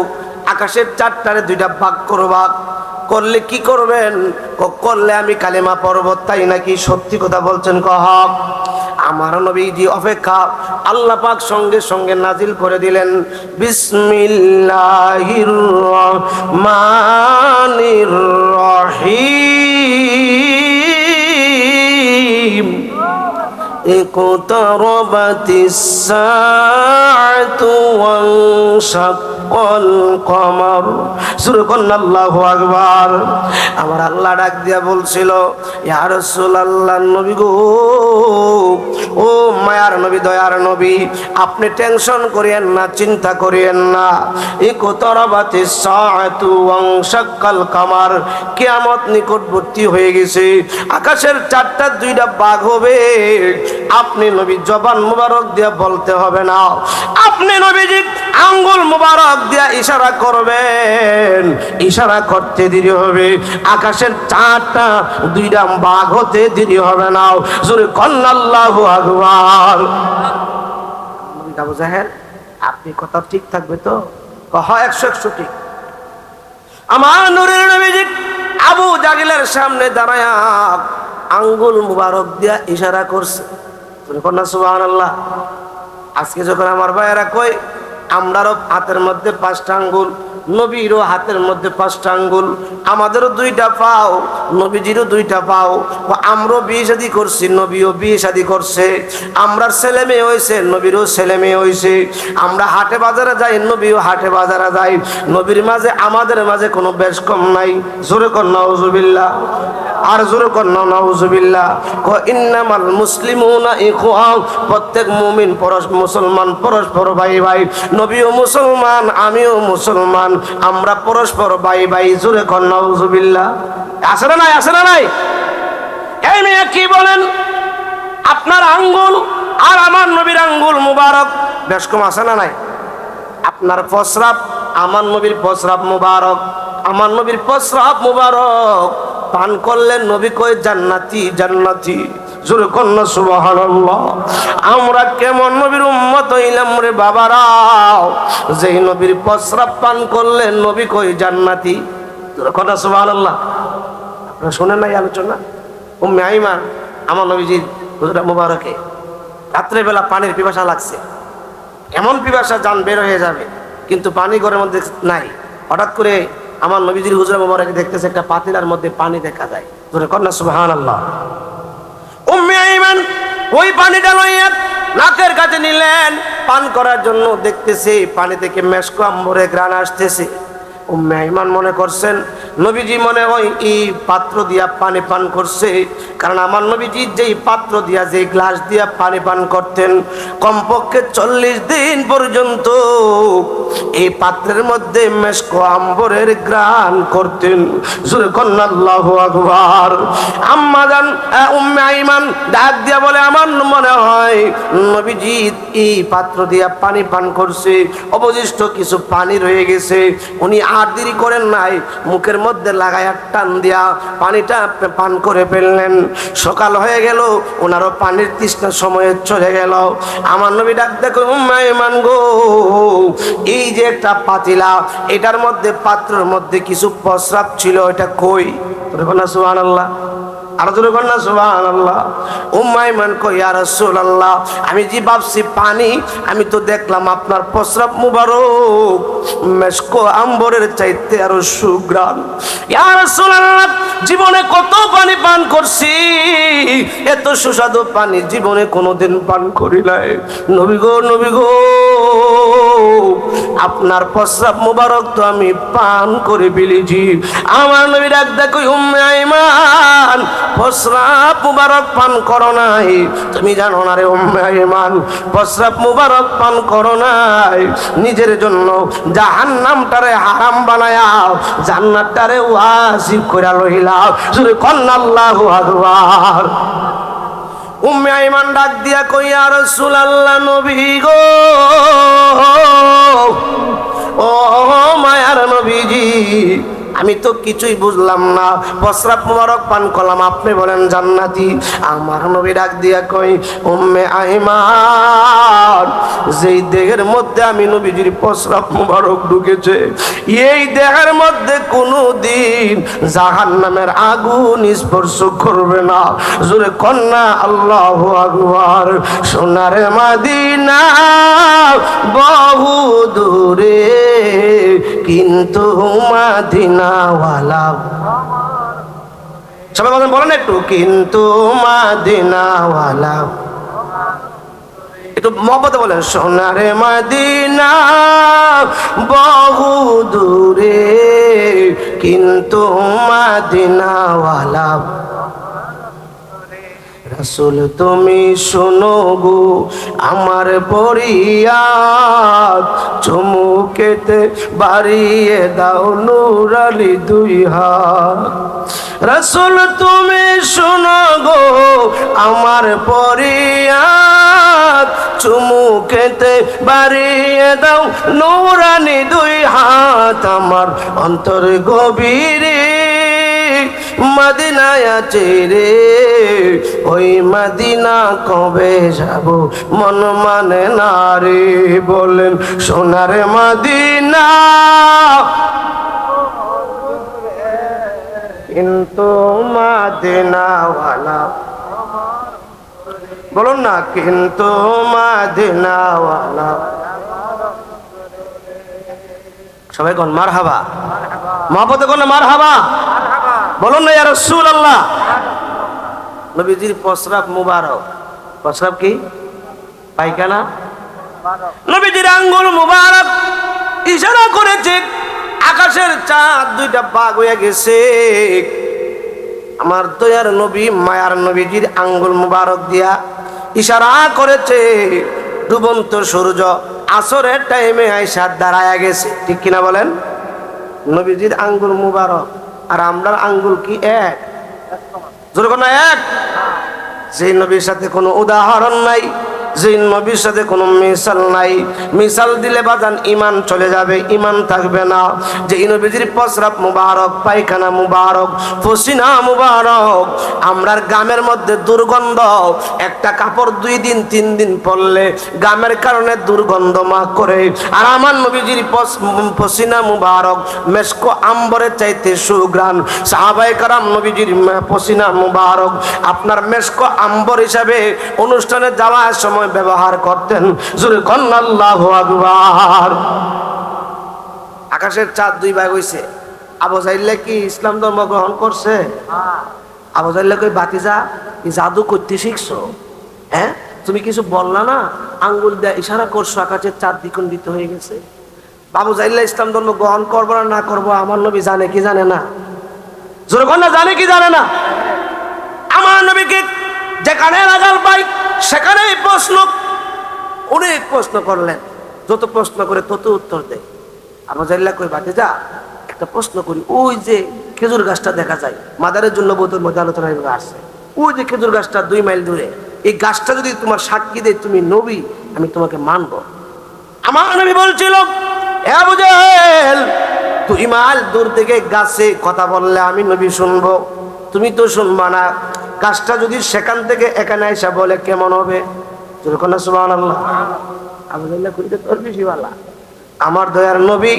আকাশের 4টারে 2টা ভাগ করবা, করলে কি করবেন? করলে আমি কালেমা পড়ব, তাই নাকি? সত্যি কথা বলছেন? কহ। আমার নবীজি অপেক্ষা, আল্লাহ পাক সঙ্গে সঙ্গে নাজিল করে দিলেন, বিসমিল্লাহির রহমানির রহিম। ইকতারাবাতিস সাআতু ওয়ানশাক্কাল কমর। সূরা আল্লাহু আকবার। আমার আল্লাহ ডাক দিয়া বলছিল, ইয়া রাসূলুল্লাহ, নবী গো, ও মায়ার নবী, দয়ার নবী, আপনি টেনশন করিয়েন না, চিন্তা করিয়েন না। ইকতারাবাতিস সাআতু ওয়ানশাক্কাল কমর, কিয়ামত নিকটবর্তী হয়ে গেছে, আকাশের 4টা 2টা ভাগ হবে। আপনি নবী জবান মুবারক দিয়া বলতে হবে না, আপনি নবীজি আঙ্গুল মুবারক দিয়া ইশারা করবেন, ইশারা করতে দেরি হবে, আকাশের 4টা 2টা ভাগ হতে দেরি হবে না। জোরে কন্না আল্লাহু আকবার। নবী আবু জাহেল, আপনি কথা ঠিক থাকবে তো? হয় 100 ঠিক। আমার নূরের নবীজি আবু জাহেলের সামনে দাঁড়ায়া আঙ্গুল মুবারক দিয়া ইশারা করছে। সুবহানাল্লাহ। আজকে যখন আমার ভাইয়েরা কই আমরারও হাতের মধ্যে 5টা আঙ্গুল, নবীরও হাতের মধ্যে 5টা আঙ্গুল, আমাদেরও 2টা পাও, নবীজিরও 2টা পাও, আমরাও বিয়ে শাদী করছি, নবীও বিয়ে শাদী করছে, আমরার ছেলে মেয়ে হয়েছে, নবীরও ছেলে মেয়ে হয়েছে, আমরা হাটে বাজারে যাই, নবীও হাটে বাজারে যাই, নবীর মাঝে আমাদের মাঝে কোনো বেশ কম নাই। জোরে কর নাউজুবিল্লাহ, আর জোরে কর নাউজুবিল্লাহ। ইন্নামাল মুসলিমুনা ইখওয়া, প্রত্যেক মুমিন মুসলমান পরস্পর ভাই ভাই। নবীও মুসলমান, আমিও মুসলমান, আমরা পরস্পর ভাই ভাই। জোরে কর নাউজুবিল্লাহ। আছে না নাই? আছে না নাই? এই মেয়ে কি বলেন? আপনার আঙ্গুল আর আমার নবীর আঙ্গুল মুবারক বেশ কম আছে না নাই? আপনার প্রস্রাব আমার নবীর প্রস্রাব মুবারক, আমার নবীর প্রস্রাব মুবারক পান করলে নবী কই জান্নাতি জান্নাতি। জোরে কন্না সুবহানাল্লাহ। আমরা কেমন নবীর উম্মত হইলাম রে বাবারা, যেই নবীর প্রস্রাব পান করলে নবী কই জান্নাতি। জোরে কন্না সুবহানাল্লাহ। আপনারা শুনেন নাই আলোচনা? উম্মে আইমান আমার নবীজির হুজরা মুবারকে রাত্রেবেলা পানির পিপাসা লাগছে, এমন পিপাসা জান বের হয়ে যাবে, কিন্তু পানি ঘরের মধ্যে নাই, হঠাৎ করে আমার নবীজির হুজরা মোবারকে দেখতেছে একটা পাতিলার মধ্যে পানি দেখা যায়, জোরে কন্যা সুবহানাল্লাহ। উম্মে আইমান ওই পানিটা লইয়া নাকের কাছে নিলেন পান করার জন্য, দেখতেছে পানি থেকে মেশক আম্বরে ঘ্রাণ আসতেছে। উম্মে আইমান মনে করছেন নবীজি মনে হয় এই পাত্র দিয়া পানি পান করছে, কারণ আমার নবীজি যেই পাত্র দিয়া যে গ্লাস দিয়া পানি পান করতেন কমপক্ষে 40 দিন পর্যন্ত এই পাত্রের মধ্যে মেশক আম্বরের ঘ্রাণ করতেন, জোরে কন্না আল্লাহু আকবার। আম্মা জান উম্মে আইমান ডাক দিয়া বলে আমার মনে হয় নবীজি এই পাত্র দিয়া পানি পান করছে, অবশিষ্ট কিছু পানি রয়ে গেছে, উনি আর দেরি করেন নাই, মুখের মধ্যে লাগায়া টান দিয়া পানিটা পান করে ফেললেন। সকাল হয়ে গেল, ওনারও পানির তৃষ্ণা সময়ে চলে গেল। আমার নবী ডাক দেখো উম্মে আইমান গো, এই যে একটা পাতিলা, এটার মধ্যে পাত্রের মধ্যে কিছু প্রস্রাব ছিল, এটা কই? সুবহানাল্লাহ, আর জোরে কন্যা সুবহানাল্লাহ। উম্মে আইমান কই ইয়া রাসূলুল্লাহ, আমি যে ভাবছি পানি, আমি তো দেখলাম আপনার প্রস্রাব মুবারক মেশক আম্বরের চাইতে আরো সুঘ্রাণ। ইয়া রাসূলুল্লাহ, জীবনে কত পানি পান করছি, এত সুস্বাদু পানি জীবনে কোনোদিন পান করি নাই। নবী গো, নবী গো, আপনার প্রস্রাব মুবারক তো আমি পান করে ফেলেছি। আমার নবী ডাক দেখো উম্মে আইমান, প্রস্রাব মুবারক পান করো নাই, তুমি জানো না রে উম্মে আইমান, প্রস্রাব মুবারক পান করো নাই, নিজের জন্য জাহান্নামটারে হারাম বানায়া জান্নাতটারে ওয়াজিব কইরা লইলা, জোরে কন্না আল্লাহু আকবার। উম্মে আইমান ডাক দিয়া কই ইয়া রাসূলুল্লাহ, নবী গো, ও মায়ার নবীজি, আমি তো কিছুই বুঝলাম না, প্রস্রাব মুবারক পান করলাম, আপনি বলেন জান্নাতি। আমার নবী ডাক দিয়া কই উম্মে আইমান, যেই দেহের মধ্যে আমি নবীজির প্রস্রাব মুবারক ঢুকেছে, এই দেহের মধ্যে কোনোদিন জাহান্নামের আগুন স্পর্শ করবে না, জোরে কন্যা আল্লাহু আকবার। সোনার মদিনা বহু দূরে, কিন্তু মদিনাওয়ালা, সবাই বলেন একটু, কিন্তু মদিনাওয়ালা, একটু মহব্বতে বলেন, সোনার মদিনা বহু দূরে, কিন্তু মদিনাওয়ালা। রাসূল তুমি শোনো গো আমার ফরিয়াদ, চুমুকেতে বাড়িয়ে দাও নূরালি দুই হাত। রাসূল তুমি শোনো গো আমার ফরিয়াদ, চুমুকেতে বাড়িয়ে দাও নূরানি দুই হাত। আমার অন্তর গভীরে মদিনায় আছে রে, ওই মদিনা কবে যাব মন মানে না রে, বলেন সোনার মদিনা কিন্তু মদিনাওয়ালা, বলুন না, কিন্তু মদিনাওয়ালা। সবাই কোন মারহাবা, মহব্বতে কোন মারহাবা, বলুন না ইয়া রাসূলুল্লাহ। নবীজির প্রস্রাব মুবারক, প্রস্রাব কি? পায়খানা। নবীজির আঙ্গুল মুবারক ইশারা করেছে, আকাশের চাঁদ দুইটা ভাগ হয়ে গেছে। আমার দয়ার নবী মায়ার নবীজির আঙ্গুল মুবারক দিয়া ইশারা করেছে, ডুবন্ত সূর্য আসরের টাইমে আইসা দাঁড়ায়া গেছে, ঠিক কিনা বলেন? নবীজির আঙ্গুল মুবারক আর আমরার আঙ্গুল কি এক? জোরে কোন এক? যে নবীর সাথে কোনো উদাহরণ নাই, যে নবীর সাথে কোনো মিসাল নাই, মিসাল দিলে বাজান ইমান চলে যাবে, ইমান থাকবে না। যে নবীজির প্রস্রাব মুবারক, পায়খানা মুবারক, পসিনা মুবারক, আমরার গ্রামের মধ্যে দুর্গন্ধ, একটা কাপড় 2 দিন 3 দিন পরলে গ্রামের কারণে দুর্গন্ধ মা করে, আর আমার নবীজির পসিনা মুবারক মেশক আম্বরের চাইতে সুঘ্রাণ। সাহাবায়ে কেরাম নবীজির পসিনা মুবারক আপনার মেশক আম্বর হিসাবে অনুষ্ঠানে যাওয়ার সময় ব্যবহার করতেন, জোরে কন্না আল্লাহু আকবার। আকাশের চাঁদ দুই ভাগ হইছে। আবু জাহিল্লা কি ইসলাম ধর্ম গ্রহণ করছে? আবু জাহিল্লা কই বাতিজা এই জাদু করতে শিখছো? হ্যাঁ, তুমি কিছু বললা না, আঙ্গুল দিয়ে ইশারা করছো, আকাশের চাঁদ দ্বিখণ্ডিত হয়ে গেছে। আবু জাহিল্লা ইসলাম ধর্ম গ্রহণ করবো না করবো আমার নবী জানে কি জানে না? জোরে কন্যা জানে কি জানে না? আমার নবীকে যেখানে লাগাল পাই সেখানেই প্রশ্ন, অনেক প্রশ্ন করলেন, যত প্রশ্ন করে তত উত্তর দেয়। আবু জাহিল্লা কই বাতিজা একটা প্রশ্ন করি, ওই যে খেজুর গাছটা দেখা যায় মাদারের জন্য বোধের মধ্যে আলোচনা আসছে, ওই যে খেজুর গাছটা 2 মাইল দূরে, এই গাছটা যদি তোমার সাক্ষী দেয় তুমি নবী, আমি তোমাকে মানবো। আমার নবী বলছিল, এ আবু জাহেল 2 মাইল দূর থেকে গাছে কথা বললে আমি নবী শুনবো, তুমি তো শুনবা না। গাছটা যদি সেখান থেকে এখানে এসে বলে কেমন হবে? যেরকম না সুবহানাল্লাহ। আবু জাহেল কইতে তোর বেশি ভালো। আমার দয়ার নবী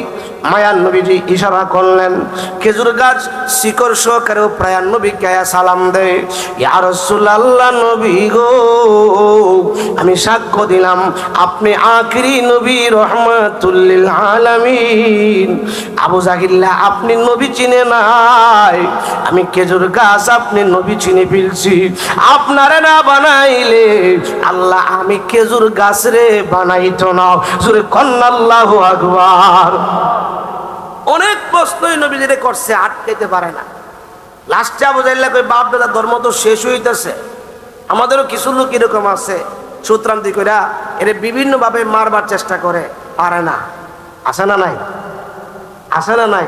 মায়ার নবীজি ইশারা করলেন, খেজুর গাছ শিকড় সহকারেও প্রায়ার নবীকে সালাম দেয়, ইয়া রাসূলুল্লাহ নবী গো, আমি সাক্ষ্য দিলাম আপনি আখিরি নবী রহমাতুল লিল আলামিন। আবু জাহিল্লা আপনি নবী চিনে নাই, আমি খেজুর গাছ আপনি নবী চিনে ফেলছি। আপনারে না বানাইলে আল্লাহ আমি খেজুর গাছ রে বানাইতো না। জোরে কন্না আল্লাহু আকবার। অনেক প্রশ্নই নবীজিরে করছে, আটকাইতে পারে না। লাস্টে আবু জাহিল্লা কই বাপ দাদা ধর্ম তো শেষ হইতেছে, আমাদেরও কিছু লোক এরকম আছে সূত্রান্তি কইরা এর বিভিন্ন ভাবে মারবার চেষ্টা করে, পারে না। আছে না নাই? আছে না নাই?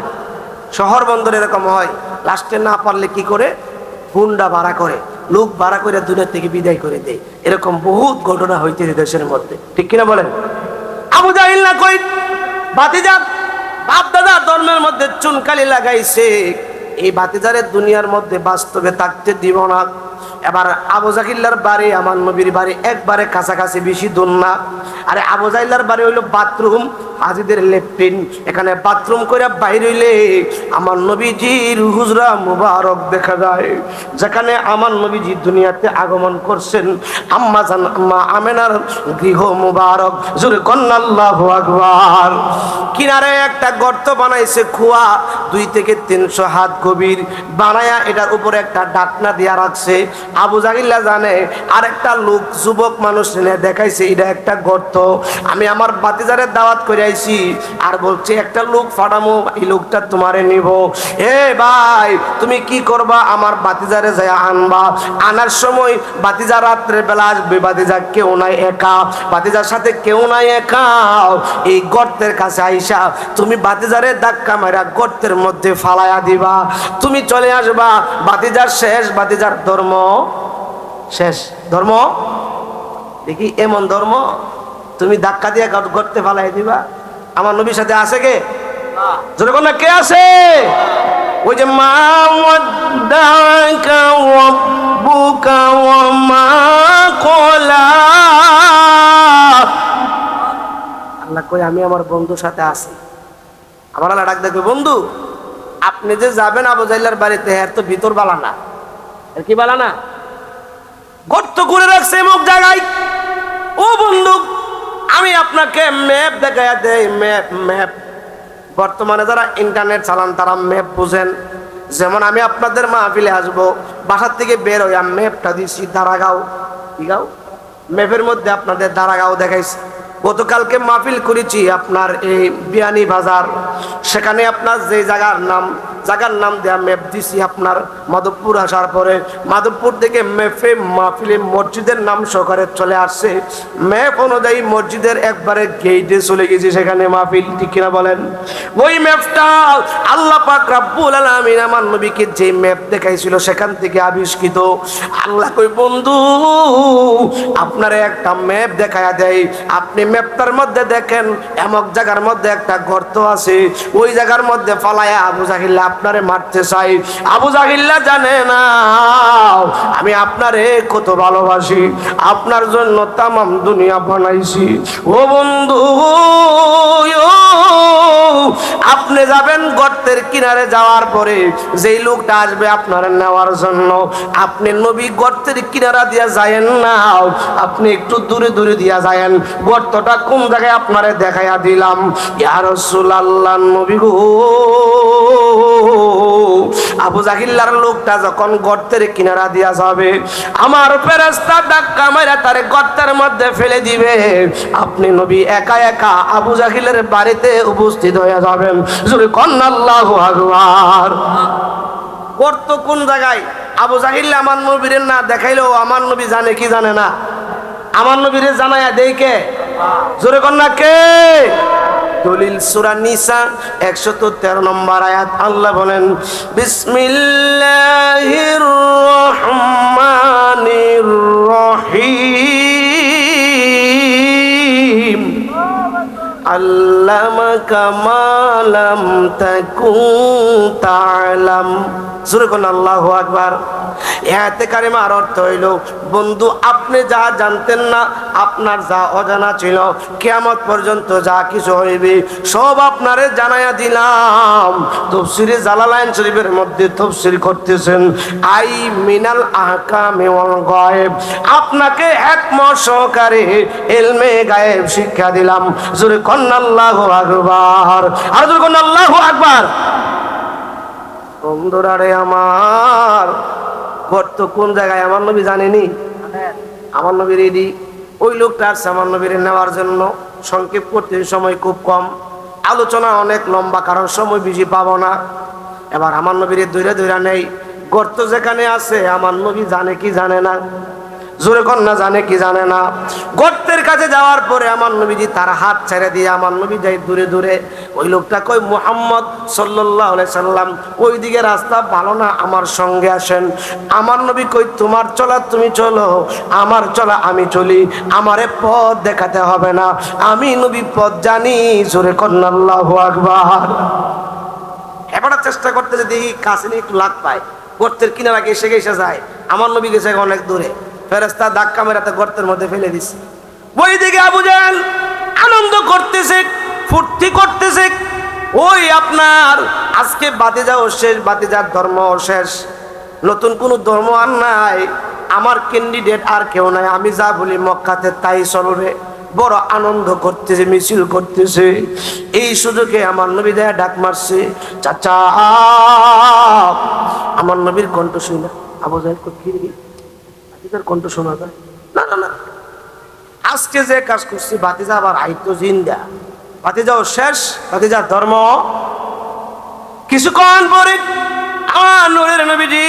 শহর বন্দর এরকম হয়, লাস্টে না পারলে কি করে? হুন্ডা ভাড়া করে, লোক ভাড়া করে দুনিয়া থেকে বিদায় করে দেয়। এরকম বহুত ঘটনা হইতেছে দেশের মধ্যে, ঠিক কিনা বলেন? আবু জাহিল্লা কই বাতিজা বাপ দাদা ধর্মের মধ্যে চুনকালি লাগাইছে, এই বাতিজারে দুনিয়ার মধ্যে বাস্তবে থাকতে দিব না। এবার আবু জাহিল্লার বাড়ি আমার নবীর বাড়ি একবারে কাছাকাছি, বেশি দূর না। আরে আবু জাহিল্লার বাড়ি হইলো বাথরুম, হাজিদের লেট্রিন, এখানে বাথরুম করে বাইরে হইলে আমার নবীজির হুজরা মুবারক দেখা যায়, যেখানে আমার নবীজি দুনিয়াতে আগমন করছেন। আম্মা জান আম্মা আমেনার গৃহ মুবারক। জোরে কন্না আল্লাহু আকবার। কিনারে একটা গর্ত বানাইছে, কুয়া 2 থেকে 300 হাত গভীর বানায়া, এটার উপরে একটা ডাকনা দিয়া রাখছে। আবু জাহিল্লা জানে আরেকটা লোক যুবক মানুষ এনে দেখাইছে এটা একটা গর্ত, আমি আমার বাতিজারের দাওয়াত করে আইছি, আর বলছে একটা লোক ফাটামো, এই লোকটা তোমারে নিব। এ ভাই তুমি কি করবা? আমার বাতিজারে যায় আনবা, আনার সময় বাতিজা রাত্রে বেলা আসবে, বাতিজা কেউ নাই একা, বাতিজার সাথে কেউ নাই একা, এই গর্তের কাছে আইসা তুমি বাতিজারে ধাক্কা মারা গর্তের মধ্যে ফালাইয়া দিবা, তুমি চলে আসবা। বাতিজার শেষ, বাতিজার ধর্ম শেষ। ধর্ম দেখি এমন ধর্ম তুমি ধাক্কা দিয়ে গর্তে ফালাই দিবা? আমার নবীর সাথে আছে কে? জোরে কোন কে আছে? ওই যে মা ওয়াদ্দাকা রাব্বুকা ওয়া মা ক্বালা, আল্লাহ কই আমি আমার বন্ধুর সাথে আছি। আমার আল্লাহ ডাক দেখবে, বন্ধু আপনি যে যাবেন আবু জাহিল্লার বাড়িতে, এর তো ভিতর বালা না। এর কি বালা না? গর্ত করে রাখছে এমক জায়গায়। ও বন্ধু আমি আপনাকে ম্যাপ দেখাইয়া দেই, ম্যাপ। বর্তমানে যারা ইন্টারনেট চালান তারা ম্যাপ বুঝেন। যেমন আমি আপনাদের মাহফিলে আসবো, বাসার থেকে বের হইয়া ম্যাপটা দিছি দারাগাঁও, কি গাঁও? ম্যাপের মধ্যে আপনাদের দারাগাঁও দেখাইছি। গতকালকে মাহফিল করেছি আপনার এই বিয়ানি বাজার, সেখানে আপনার যে জায়গার নাম দেয়া ম্যাপ দিছি আপনার মাধবপুর আসার পরে, মাধবপুর থেকে ম্যাপে মাহফিলে মসজিদের নাম সহকারে চলে আসছে। ম্যাপ অনুযায়ী মসজিদের একবারে গেইটে চলে গেছি, সেখানে মাহফিল, ঠিক কিনা বলেন? ওই ম্যাপটা আল্লাহ পাক রব্বুল আলামিন আমার নবীকে যে ম্যাপ দেখাইছিল সেখান থেকে আবিষ্কৃত। আল্লাহ কই বন্ধু আপনারে একটা ম্যাপ দেখায়া দেয়, আপনি ম্যাপটার মধ্যে দেখেন এমক জায়গার মধ্যে একটা গর্ত আছে, ওই জায়গার মধ্যে ফালায়া আবু জাহিল্লা আপনারে মারতে চাই। আবু জাহিল্লা জানে না আমি আপনারে কত ভালোবাসি, আপনার জন্য তামাম দুনিয়া বানাইছি। ও বন্ধু আপনি যাবেন গর্তের কিনারে, যাওয়ার পরে যেই লোকটা আসবে আপনার নেওয়ার জন্য, আপনি নবী গর্তের কিনারা দিয়া যায়েন না, আপনি একটু দূরে দূরে দিয়া যায়েন। গর্তটা কোন জায়গায় আপনারে দেখাইয়া দিলাম। ইয়া রাসূলুল্লাহ, নবী গো, আবু জাহিল্লার লোকটা যখন গর্তের কিনারা দিয়া যাবে, আমার ফেরেশতা ধাক্কা মাইরা তারে গর্তের মধ্যে ফেলে দিবে। আপনি নবী একা একা আবু জাহিলের বাড়িতে উপস্থিত হয়ে যাবেন। জোরে কন্না আল্লাহু আকবার। গর্ত কোন জায়গায়? আবু জাহিল আমার নবীর না দেখাইলেও আমার নবী জানে কি জানে না? আমার নবীরে জানায়া দেই কে? জোরে কন্যা কে? দলিল সূরা নিসা 113 নম্বর আয়াত, আল্লাহ বলেন বিসমিল্লাহির রহমানির রহিম আল্লামাকা মা লাম তাকুন তা'লাম। জোরে কোন আল্লাহু আকবার। আয়াতে কারিমার অর্থ হইল, বন্ধু আপনি যা জানতেন না, আপনার যা অজানা ছিল, কিয়ামত পর্যন্ত যা কিছু হইবে সব আপনারে জানাইয়া দিলাম। তাফসীরে জালালাইন শরীফের মধ্যে তাফসীর করতেছেন আই মিনাল আহকামি ওয়াল গায়েব, আপনাকে হিকমত সহকারে ইলমে গায়েব শিক্ষা দিলাম। জোরে কন্না আল্লাহু আকবার। আর জোরে কন্না আল্লাহু আকবার। বন্ধুরা রে আমার, গর্ত কোন জায়গায় আমার নবী জানেনি? আমার নবী রেডি। ওই লোকটা আসছে আমার নবীর নেওয়ার জন্য। সংক্ষেপ করতে সময় খুব কম, আলোচনা অনেক লম্বা, কারণ সময় বেশি পাবো না। এবার আমার নবীর দৈরা দৈরা নেই। গর্ত যেখানে আছে আমার নবী জানে কি জানে না? জোরে কন্যা জানে কি জানে না? গর্তের কাছে যাওয়ার পরে আমার নবীজি তার হাত ছেড়ে দিয়ে আমার নবী যাই দূরে দূরে। ওই লোকটা কই, মুহাম্মদ সাল্লাল্লাহু আলাইহি সাল্লাম ওইদিকে রাস্তা ভালো না, আমার সঙ্গে আসেন। আমার নবী কই, তোমার চলা তুমি চলো, আমার চলা আমি চলি, আমারে পথ দেখাতে হবে না, আমি নবী পথ জানি। জোরে কন্যা আল্লাহু আকবার। এবার চেষ্টা করতে যে দেখি কাছে নিয়ে একটু লাগ পায়, গর্তের কিনারা এসে গেছে যায়। আমার নবী গেছে অনেক দূরে, ফেরেশতা ধাক্কা মেরাতে গর্তের মধ্যে ফেলে দিচ্ছে। ওইদিকে আবু জাহেল আনন্দ করতেছে, ফুর্তি করতেছে। ওই আপনার আজকে বাতিজাও শেষ, বাতিজার ধর্ম শেষ, নতুন কোনো ধর্ম আর নাই, আমার ক্যান্ডিডেট আর কেউ নাই, আমি যা বলি মক্কাতে তাই চলবে। বড় আনন্দ করতেছে, মিছিল করতেছে। এই সুযোগে আমার নবী দেয়া ডাক মারছে, চাচা। আমার নবীর কণ্ঠ শুনে আবু জাহেল কি কণ্ঠ শোনা যায় না? না না, আজকে যে কাজ করছি বাতিজা আবার আইতো জিন্দা, বাতিজাও শেষ, বাতিজার ধর্ম। কিছুক্ষণ পরে আমার নূরের নবীজি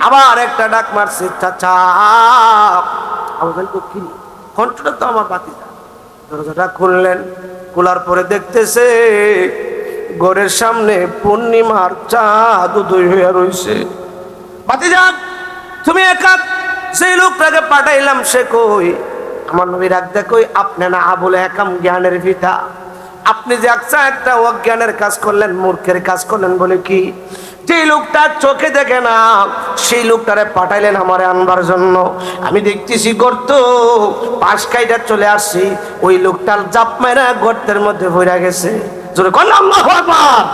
আবার একটা ডাক মারছে, চাচা। আবু জাহেল কি কণ্ঠটা তো আমার বাতিজা। দরজাটা খুললেন, খোলার পরে দেখতেছে ঘরের সামনে পূর্ণিমার চাঁদ উদয় হয়ে রয়েছে। বাতিজা তুমি একা, সেই লোকটাকে পাঠাইলাম সে কই? আমার নবী রাখ দেখই, আপনি না আবুল হেকাম জ্ঞানের পিতা, আপনি যে একটা অজ্ঞানের কাজ করলেন, মূর্খের কাজ করলেন। বলে কি? যে লোকটা চোখে দেখে না সেই লোকটারে পাঠাইলেন আমারে আনবার জন্য। আমি দেখতেছি গর্ত, পাশ কাইটা চলে আসছি, ওই লোকটার জাপ মেরা গর্তের মধ্যে ভরে গেছে। জোরে কোন আল্লাহু আকবার।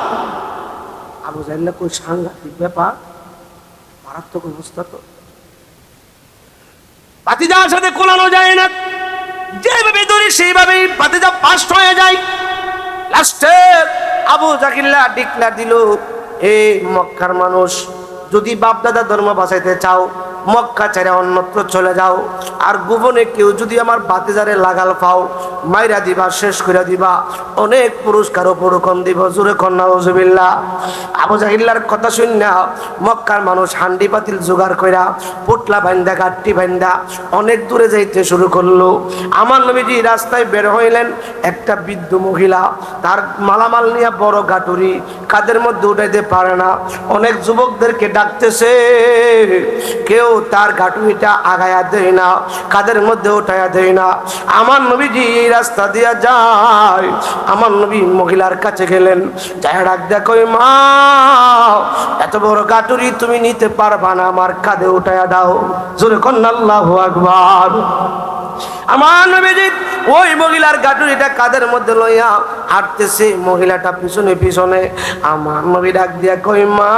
আবু জাহেল কই, সাংঘাতিক ব্যাপার, মারাত্মক অবস্থা তো। বাতিজার সাথে কোলানো যায় না, যেভাবে ধরে সেইভাবেই বাতিজা পাস হয়ে যায়। লাস্টে আবু জাহিল্লা ডিক্লার দিল, হে মক্কার মানুষ, যদি বাপদাদা ধর্ম বাঁচাইতে চাও মক্কা ছেড়ে অন্যত্র চলে যাও। আর গোপনে কেউ যদি আমার বাতিজারে লাগাল পাও, মাইরা দিবা, শেষ করে দিবা, অনেক পুরস্কার উপরকম দিব। জোরে কন্যা নাউজুবিল্লাহ। আবু জাহিল্লার কথা শুননা মক্কার মানুষ হান্ডি পাতিল জোগাড় কইরা, পুটলা বান্দা, গাট্টি বান্দা অনেক দূরে যাইতে শুরু করলো। আমার নবীজি রাস্তায় বের হইলেন, একটা বৃদ্ধ মহিলা তার মালামাল নিয়ে বড় গাটুরি কাদের মধ্যে উঠাইতে পারে না, অনেক যুবকদেরকে ডাকতেছে, কেউ তার গাটুরিটা আগায়া দেয় না, কাদের মধ্যে উঠাইয়া দেয় না। আমার নবীজি এই রাস্তা দিয়া যায়, আমার নবী মহিলার কাছে গেলেন, যাই ডাক দেখো, মা এত বড় গাটুরি তুমি নিতে পারবা না, আমার কাঁধে উঠাইয়া দাও। জোরে কন্যা আল্লাহু আকবার। আমার নবীজি ওই মহিলার গাটুরিটা কাদের মধ্যে লইয়া হাঁটতেছে মহিলাটা পিছনে পিছনে। আমার নবী ডাক দিয়া কই মা,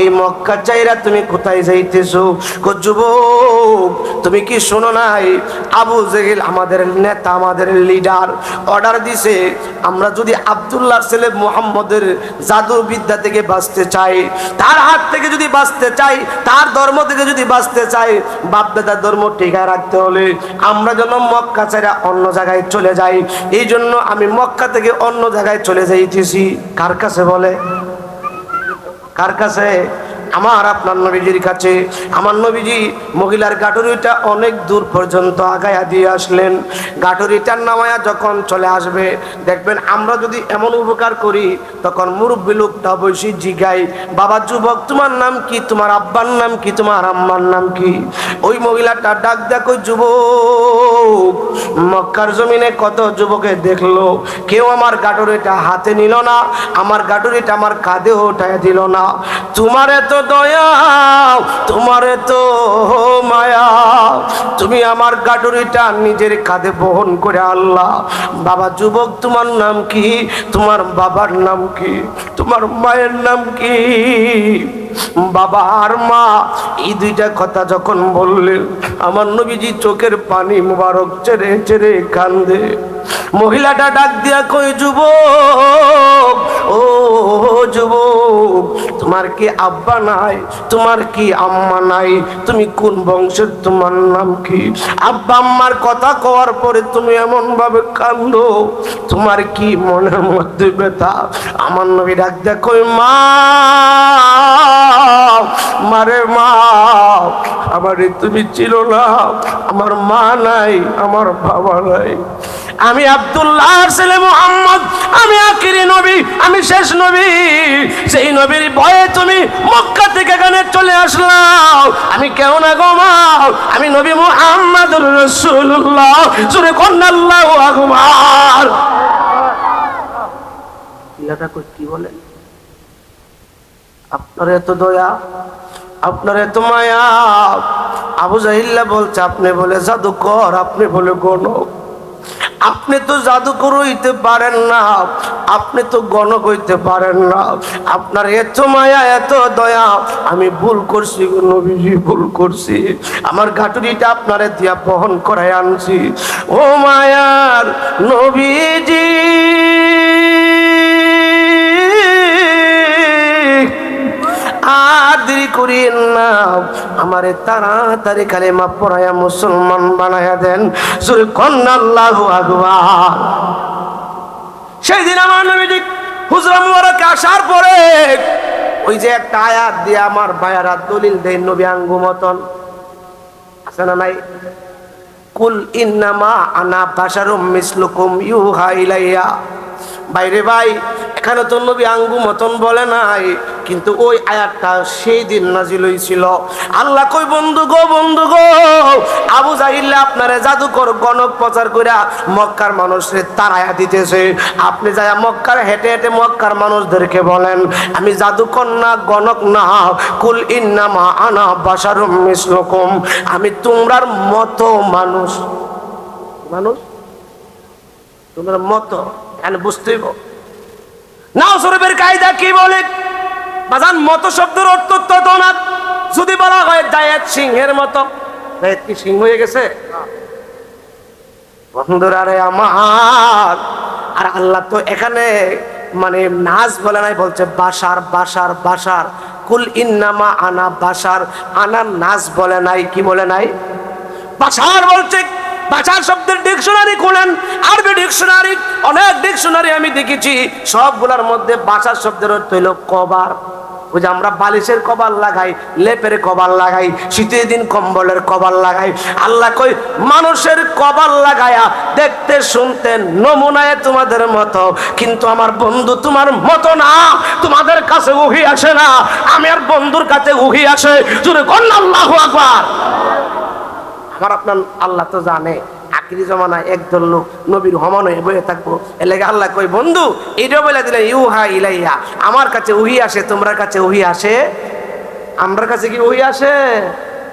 এই মক্কা চাইরা তুমি কোথায় যাইতেছো? কো যুবক, তুমি কি শোনো নাই? আবু জেহেল আমাদের নেতা, আমাদের লিডার অর্ডার দিছে, আমরা যদি আব্দুল্লাহর ছেলে মুহাম্মদের জাদু বিদ্যা থেকে বাঁচতে চাই, তার হাত থেকে যদি বাঁচতে চাই, তার ধর্ম থেকে যদি বাঁচতে চাই, বাপ দাদার ধর্ম টিকায় রাখতে হলে আমরা যেন মক্কা ছেড়ে অন্য জায়গায় চলে যাই। এই জন্য আমি মক্কা থেকে অন্য জায়গায় চলে যাইতেছি। কার কাছে বলে? কার কাছে? আমার আপনার নবীজির কাছে। আমার নবীজি মহিলার গাঠুরিটা অনেক দূর পর্যন্ত আগায়া দিয়ে আসলেন। গাঠুরিটার নামায়া যখন চলে আসবে, দেখবেন আমরা যদি এমন উপকার করি, তখন মুরব্বী লোকটা বসে জিগাই, বাবা যুবক তোমার নাম কি? তোমার আব্বার নাম কি? তোমার আম্মার নাম কি? ওই মহিলাটা ডাক দেখো, যুবক মক্কার জমিনে কত যুবকে দেখলো, কেউ আমার গাঠুরিটা হাতে নিল না, আমার গাঠুরিটা আমার কাঁধে উঠায় দিল না। তোমার এত দয়া, তোমার এত মায়া, তুমি আমার গাঠুরিটা নিজের কাঁধে বহন করে আল্লাহ। বাবা যুবক তোমার নাম কি? তোমার বাবার নাম কি? তোমার মায়ের নাম কি? বাবা আর মা এই দুইটা কথা যখন বললেন, আমার নবীজি চোখের পানি মুবারক ছেড়ে ছেড়ে কান্দে। মহিলাটা ডাক দিয়া কই, যুবক ও যুবক, তোমার কি আব্বা নাই? তোমার কি আম্মা নাই? তুমি কোন বংশের? তোমার নাম কি? আব্বা আম্মার কথা কওয়ার পরে তুমি এমন ভাবে কান্দো, তোমার কি মনের মধ্যে ব্যথা? আমার নবী ডাক দিয়া কই, মা মারে মা, আমারে তুমি চিনো না, আমার মা নাই, আমার বাবা নাই, আমি আব্দুল্লাহর ছেলে মুহাম্মদ, আমি আখিরি নবী, আমি শেষ নবী। সেই নবীর ভয়ে তুমি মক্কা থেকে এখানে চলে আসলাম। আমি কেউ না গো মা, আমি নবী মুহাম্মদুর রাসূলুল্লাহ। জোরে কন্না আল্লাহু আকবার। ইয়াটা কি বলেন? আপনার এত দয়া, আপনার এত মায়া। আবু জাহিল্লা বলছে, আপনি বলে জাদুকর, আপনি বলে গণক, আপনি তো জাদুকর হইতে পারেন না, আপনি তো গণক হইতে পারেন না, আপনার এত মায়া এত দয়া। আমি ভুল করছি গো নবীজি, ভুল করছি, আমার গাঠুরিটা আপনারে দিয়া বহন করায় আনছি। ও মায়ার নবীজি আর দেরি করিয়েন না, আমারে তাড়াতাড়ি কালেমা পড়ায়া মুসলমান বানায়া দেন। জোরে কন্না আল্লাহু আকবার। সেই দিন আমার নবীজি হুজরা মুবারকে আসার পরে ওই যে একটা আয়াত দিয়ে আমার ভাইয়ারা দলিল দেয়, নবী আঙ্গু মতন আছে না নাই? কুল ইন্নামা আনা বাশারুম মিসলুকুম ইউহা ইলাইয়া। বাইরে ভাই, এখানে তো নবী আঙ্গু মতন বলে নাই, কিন্তু ওই আয়াতটা সেই দিন নাজিল হইছিল। আল্লাহ কই, বন্ধু গো, বন্ধু গো, আবু জাহিল আপনারে জাদুকর গণক প্রচার কইরা মক্কার মানুষের তাড়ায়া দিতেছে। আপনি যায় মক্কার হেঁটে হেঁটে মক্কার মানুষদেরকে বলেন, আমি জাদুকর না, গণক না, কুল ইন্নামা আনা বাশারুম মিসলুকুম, আমি তোমরার মতো মানুষ। মানুষ তোমরা মতো, এখানে বুঝতেই নাও। শরীফের কায়দা কি বলে বাজান? মতো শব্দের অর্থ তো না। যদি বলা হয় জায়েদ সিংহের মতো, জায়েদ কি সিংহ হয়ে গেছে? বন্ধুরা রে আমার, আর আল্লাহ তো এখানে মানে নাজ বলে নাই, বলছে বাশার বাশার বাশার। কুল ইন্নামা আনা বাশার, আনা নাজ বলে নাই। কি বলে নাই? বাশার বলছে। বাশার শব্দের ডিকশনারি খুলেন, আরবি ডিকশনারি, অনেক ডিকশনারি আমি দেখেছি, সবগুলোর মধ্যে বাশার শব্দের অর্থ হইল কভার। ওই যে আমরা বালিশের কভার লাগাই, লেপের কভার লাগাই, শীতের দিন কম্বলের কভার লাগাই। আল্লাহ কই, মানুষের কভার লাগায়া দেখতে শুনতে নমুনায় তোমাদের মতো, কিন্তু আমার বন্ধু তোমার মতো না। তোমাদের কাছে উহি আসে না, আমার বন্ধুর কাছে উহি আসে। জোরে কন্না আল্লাহু আকবার। আমার আপনার আল্লাহ তো জানে আখিরি জমানায় একদল লোক নবীর হমান হয়ে বয়ে থাকবো। এর লাগে আল্লাহ কই, বন্ধু এইটাও বলে দিলেন, ইউহা ইলাইয়া, আমার কাছে উহি আসে, তোমরা কাছে উহি আসে। আমার কাছে কি উহি আসে?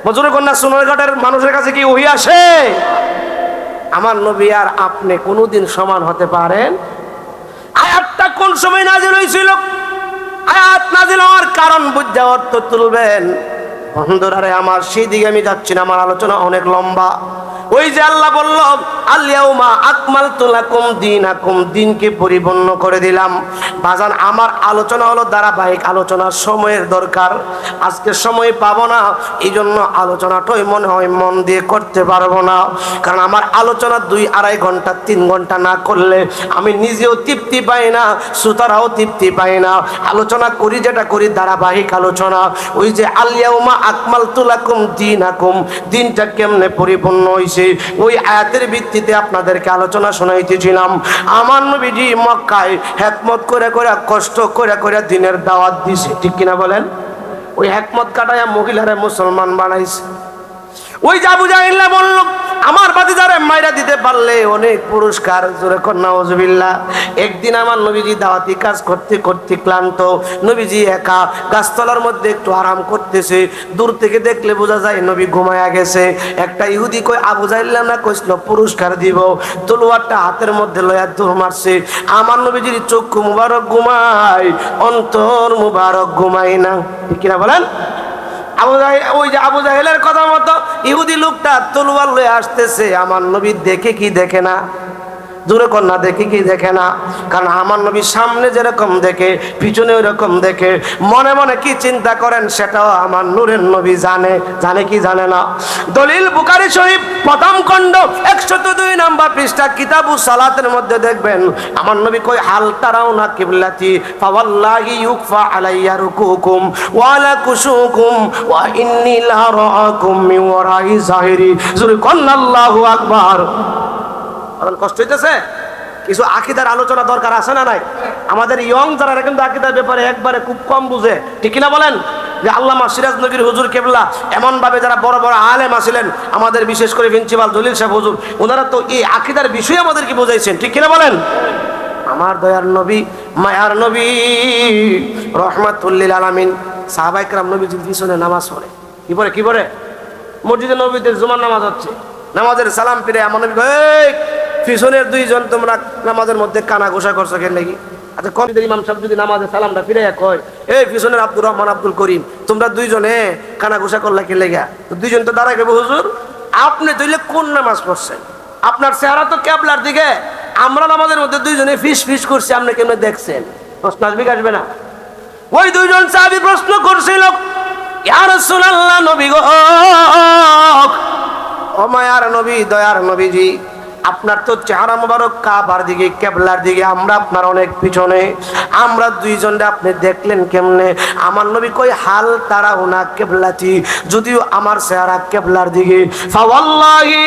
মজুরে কন্যা সোনারঘাটের মানুষের কাছে কি উহি আসে? আমার নবী আর আপনি কোনোদিন সমান হতে পারেন? আয়াতটা কোন সময় নাজিল হয়েছিল? আয়াত নাজিল হওয়ার কারণ বুঝা অর্থ তুলবেন। বন্ধুরা আমার, সেই দিকে আমি যাচ্ছি না, আমার আলোচনা অনেক লম্বা। ওই যে আল্লাহ বলল আল-ইয়াউমা আকমালতু লাকুম দীনাকুম, দিনকে পরিপূর্ণ করে দিলাম। বাজান, আমার আলোচনা হলো ধারাবাহিক আলোচনা, সময়ের দরকার। আজকে সময় পাবো না, এই জন্য আলোচনাটাই মনে হয় মন দিয়ে করতে পারবো না। কারণ আমার আলোচনা 2-2.5 ঘন্টা 3 ঘন্টা না করলে আমি নিজেও তৃপ্তি পাই না, শ্রোতারাও তৃপ্তি পাই না। আলোচনা করি যেটা করি ধারাবাহিক আলোচনা। ওই যে আল-ইয়াউমা আকমালতু লাকুম দীনাকুম, দিনটা কেমনে পরিপূর্ণ হয়েছে ওই আয়াতের ভিত্তিতে আপনাদেরকে আলোচনা শোনাইতেছিলাম। আমার নবীজি মক্কায় হিকমত করে করে, কষ্ট করে করে দিনের দাওয়াত দিছে, ঠিক কিনা বলেন? ওই হিকমত কাটায়া মহিলারে মুসলমান বানাইছে। ওই যে আবু জাহেল বলল আমার ভাতিজারে মাইরা দিতে পারলে অনেক পুরস্কার, জোরে কর নাউজুবিল্লাহ। একদিন আমার নবীজি দাওয়াতি কাজ করতে করতে ক্লান্ত, নবীজি একা গাছতলার মধ্যে একটু আরাম করতেছে। দূর থেকে দেখলে বোঝা যায় নবী ঘুমায়া গেছে। একটা ইহুদি কই আবু জাহেল না কইছিল পুরস্কার দিব, তলোয়ারটা হাতের মধ্যে লয়া দৌড় মারছে। আমার নবীজির চক্ষু মুবারক ঘুমায়, অন্তর মুবারক ঘুমায় না, ঠিক কিনা বলেন? ওই যে আবু জাহেলের কথা মতো ইহুদি লোকটা তলোয়ার লয়ে আসতেছে, আমার নবী দেখে কি দেখে না? জোরে কন্যা দেখে কি দেখে না? কারণ আমার নবী সামনে যেরকম দেখে পিছনে ওইরকম দেখে। মনে মনে কি চিন্তা করেন সেটাও আমার নূরের নবী জানে। জানে কি জানে না? দলিল বুখারী শরীফ প্রথম খণ্ড 102 নম্বর পৃষ্ঠা কিতাবুস সালাতের মধ্যে দেখবেন আমার নবী কই হাল তারাউনা কিবলাতি ফাওয়াল্লাহি ইউকফা আলাইয়া রুকুকুম ওয়া লা কুশুকুম ওয়া ইন্নী লা রাআকুম মিন ওয়ারাই যাহিরি। জোরে কন্যা আল্লাহু আকবার। কষ্ট হইতেছে? কিছু আকীদার আলোচনা দরকার আছে না নাই? আমাদের ইয়ং যারা কিন্তু আকীদার ব্যাপারে একবারে খুব কম বুঝে, ঠিক কিনা বলেন? যে আল্লামা সিরাজ নগরী হুজুর কেবলা এমন ভাবে যারা বড় বড় আলেম আছিলেন, আমাদের বিশেষ করে প্রিন্সিপাল দলিল সাহেব হুজুর, ওনারা তো এই আকীদার বিষয়ে আমাদেরকে বুঝাইছেন, ঠিক কিনা বলেন? আমার দয়ার নবী, মায়ার নবী, রহমাতুল লিল আলামিন, সাহাবায়ে কেরাম নবীজির পিছনে নামাজ পড়ে। কি পড়ে? কি পড়ে? মসজিদে নববীতে জুমার নামাজ হচ্ছে, নামাজের সালাম ফিরে আমার নবী এই পিছনের 2 জন তোমরা নামাজের মধ্যে কানা ঘোষা করছো কেন লাগি? আচ্ছা কমিটির ইমাম সাহেব যদি নামাজের সালামটা ফিরে কয় এই পিছনের আব্দুর রহমান আব্দুল করিম তোমরা 2 জনে কানা ঘোষা করলা কি লেগা? তো 2 জন তো দাঁড়াই গেবে, হুজুর আপনি তাইলে কোন নামাজ পড়ছেন? আপনার চেহারা তো কেবলার দিকে, আমরা নামাজের মধ্যে 2 জনে ফিস ফিস করছি, আপনি কেমনে দেখছেন? প্রশ্ন আসবে কি আসবে না? ওই 2 জন সাহাবী প্রশ্ন করছিল, ইয়া রাসূলুল্লাহ, নবী গো, ও মায়ার নবী, দয়ার নবীজি, আপনার তো চেহারা মোবারক কাবার দিকে, কেবলার দিকে, আমরা আপনার অনেক পিছনে, আমরা 2 জনরে আপনি দেখলেন কেমনে? আমার নবী কই হাল তারাউনা কিবলাতি, যদিও আমার চেহারা কেবলার দিকে, ফাওয়াল্লাহি,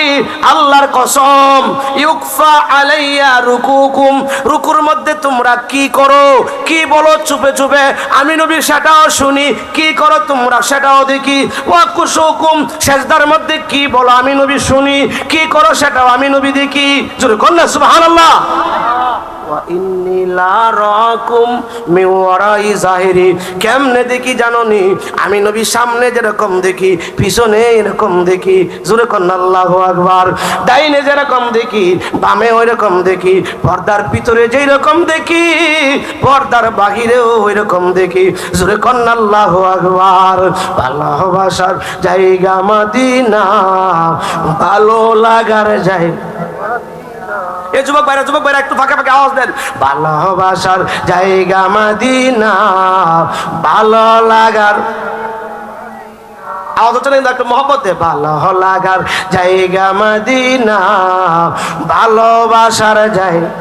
আল্লাহর কসম, ইউকফা আলাইয়া রুকুকুম, রুকুর মধ্যে তোমরা কি করো, কি বলো চুপে চুপে, আমি নবী সেটাও শুনি, কি করো তোমরা সেটাও দেখি। ওয়া কুশুকুম, সেজদার মধ্যে কি বলো আমি নবী শুনি, কি করো সেটাও আমি নবী দেখি। জোরে কন্যা সুবহানাল্লাহ। ওয়া ইন্নী লা রাআকুম মিন ওয়ারাই যাহিরি, কেমনে দেখি জানোনি? আমি নবী সামনে যেরকম দেখি পিছনে এরকম দেখি। জোরে কন্যা আল্লাহু আকবার। ডাইনে যেরকম দেখি বামে ওইরকম দেখি, পর্দার ভিতরে যেই রকম দেখি পর্দার বাহিরেও ওইরকম দেখি। জোরে কন্যা আল্লাহু আকবার। ভালোবাসার জায়গা মদিনা, ভালো লাগার জায়গা। এই যুবক ভাইরা একটু ফাঁকে ফাঁকে আওয়াজ দেন। ভালোবাসার জায়গা মদিনা, ভালো লাগার আওয়াজ হচ্ছে না কিন্তু একটু মহব্বতে। ভালো লাগার জায়গা মদিনা, ভালোবাসার জায়গা।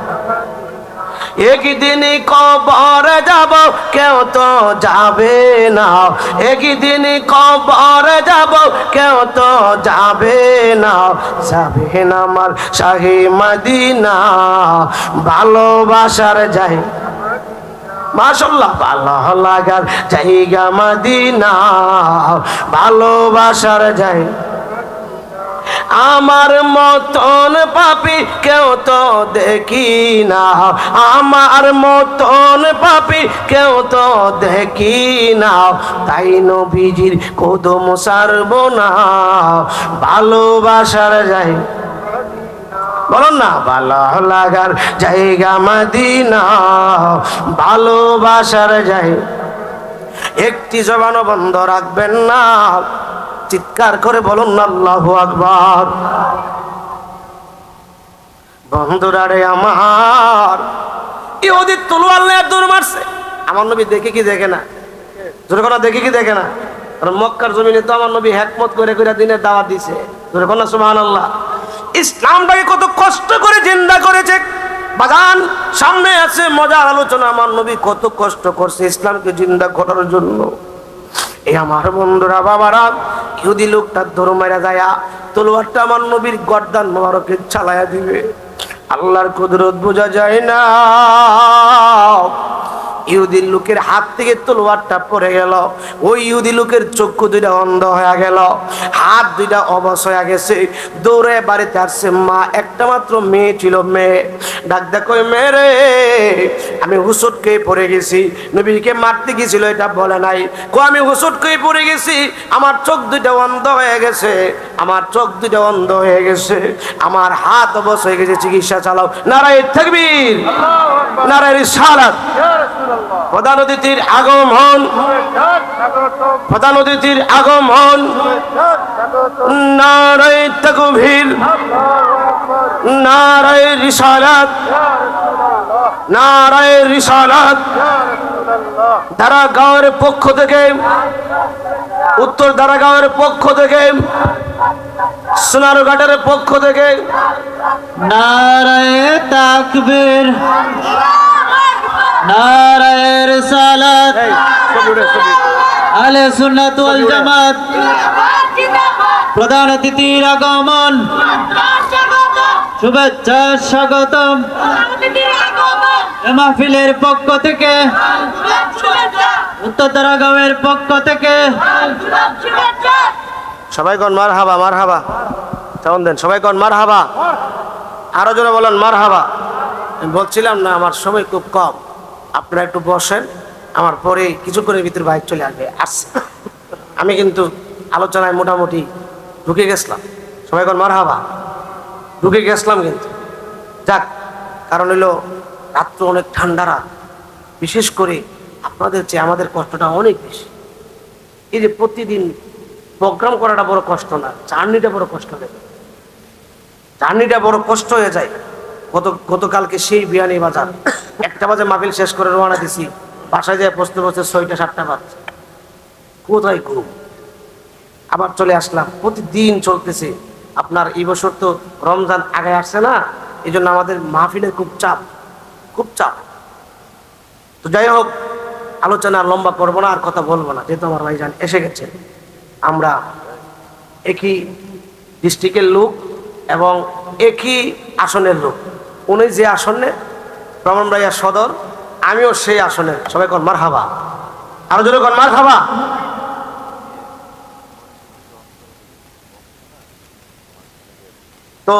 একদিন কবর যাব, কেউ তো যাবে না, একদিন কবর যাব, কেউ তো যাবে না, যাবে না আমার শাহে মদিনা, ভালোবাসার জায়গা। মাশাআল্লাহ, ভালো লাগার জায়গা মদিনা, ভালোবাসার জায়গা। আমার মতন পাপী কেউ তো দেখি না, আমার মতন পাপী কেউ তো দেখি না, তাই নবীজির কদম ছাড়ব না, ভালোবাসার যায়। বলুন না, ভালো লাগার জায়গা মদিনা, ভালোবাসার জায়গা। একটি জবানও বন্ধ রাখবেন না, চিৎকার করে বলুন না আল্লাহু আকবার। বন্ধুরা রে আমার, ইহুদি তলোয়ার নিয়ে দৌড় মারছে। আমার নবী দেখে কি দেখে না? জোরে কথা, দেখে কি দেখে না? আর মক্কার জমিনে তো আমার নবী হিকমত করে করে দিনের দাওয়াত দিছে। জোরে কথা সুবহানাল্লাহ। ইসলামটাকে কত কষ্ট করে জিন্দা করেছে বাজান। সামনে আছে মজার আলোচনা, আমার নবী কত কষ্ট করছে ইসলামকে জিন্দা করার জন্য। এই আমার বন্ধুরা বাবারা, ইহুদি লোকটা দৌড় মারা যায়, তলোয়ারটা আমার নবীর গর্দান মোবারকে চালায়া দিবে। আল্লাহর কুদরত বোঝা যায় না। ইহুদির লোকের হাত থেকে তলোয়ারটা পড়ে গেল। ওই ইহুদি লোকের চক্ষু দুইটা অন্ধ হয়ে গেল, হাত দুইটা অবশ হয়ে গেছে। দৌড়ে বাড়িতে আসছে। মা, একটা মাত্র মেয়ে ছিল, মেয়ে ডাক দেখো, মেয়ে রে, আমি হুসুট খেয়ে পড়ে গেছি। নবীকে মারতে গেছিল এটা বলে নাই, আমি হুসুট খেয়ে পড়ে গেছি, আমার চোখ দুইটা অন্ধ হয়ে গেছে, আমার চোখ দুইটা অন্ধ হয়ে গেছে, আমার হাত অবশ হয়ে গেছে, চিকিৎসা চালাও। নারায়ে তাকবীর, নারায়ে রিসালাত। প্রধান অতিথির আগমন, প্রধান অতিথির আগমন। নারায়ে তাকবীর, নারায়ে রিসালাত, নারায়ে রিসালাত। দারাগাঁওয়ের পক্ষ থেকে, উত্তর দারাগাঁওয়ের পক্ষ থেকে, সোনারঘাটের পক্ষ থেকে নারায়ে তাকবীর, নারায়ে রিসালাত, আহলে সুন্নাত ওয়াল জামাত। প্রধান অতিথির আগমন, শুভেচ্ছা স্বাগতম। মাহফিলের পক্ষ থেকে, উত্তর দারাগাঁওয়ের পক্ষ থেকে সবাই কোন মারহাবা, মারহাবা কেমন দেন? সবাই কোন মারহাবা, আরো জোরে বলেন মারহাবা। আমি বলছিলাম না আমার সময় খুব কম, আপনারা একটু বসেন, আমার পরে কিছুক্ষণের ভিতরে বাইক চলে আসবে। আমি কিন্তু আলোচনায় মোটামুটি ঢুকে গেছিলাম। সবাই কোন মারহাবা, ঢুকে গেছিলাম কিন্তু। যাক, কারণ হলো রাত্র অনেক ঠান্ডা রাত, বিশেষ করে আপনাদের চেয়ে আমাদের কষ্টটা অনেক বেশি। এই যে প্রতিদিন প্রোগ্রাম করাটা বড় কষ্ট না, জার্নিটা বড় কষ্ট হয়ে যায়, জার্নিটা বড় কষ্ট হয়ে যায়। গতকালকে সেই বিয়ানি বাজার 1টা বাজে মাহফিল শেষ করে রওনা দিছি, বাসায় যায় বসতে বসতে 6টা 7টা বাজছে। কোথায় ঘুম? আবার চলে আসলাম। প্রতিদিন চলতেছে। আপনার এই বছর তো রমজান আগে আসছে না, এই জন্য আমাদের মাহফিলের খুব চাপ, খুব চাপ। তো যাই হোক, আলোচনা লম্বা করবো না, আর কথা বলবো না, যেহেতু আমার ভাইজান এসে গেছে। আমরা একই ডিস্ট্রিক্টের লোক এবং একই আসনের লোক। উনি যে আসনে ব্রাহ্মণবাড়িয়া সদর, আমিও সেই আসনের। সবাই কর মারহাবা, আরো জোরে কর মারহাবা। তো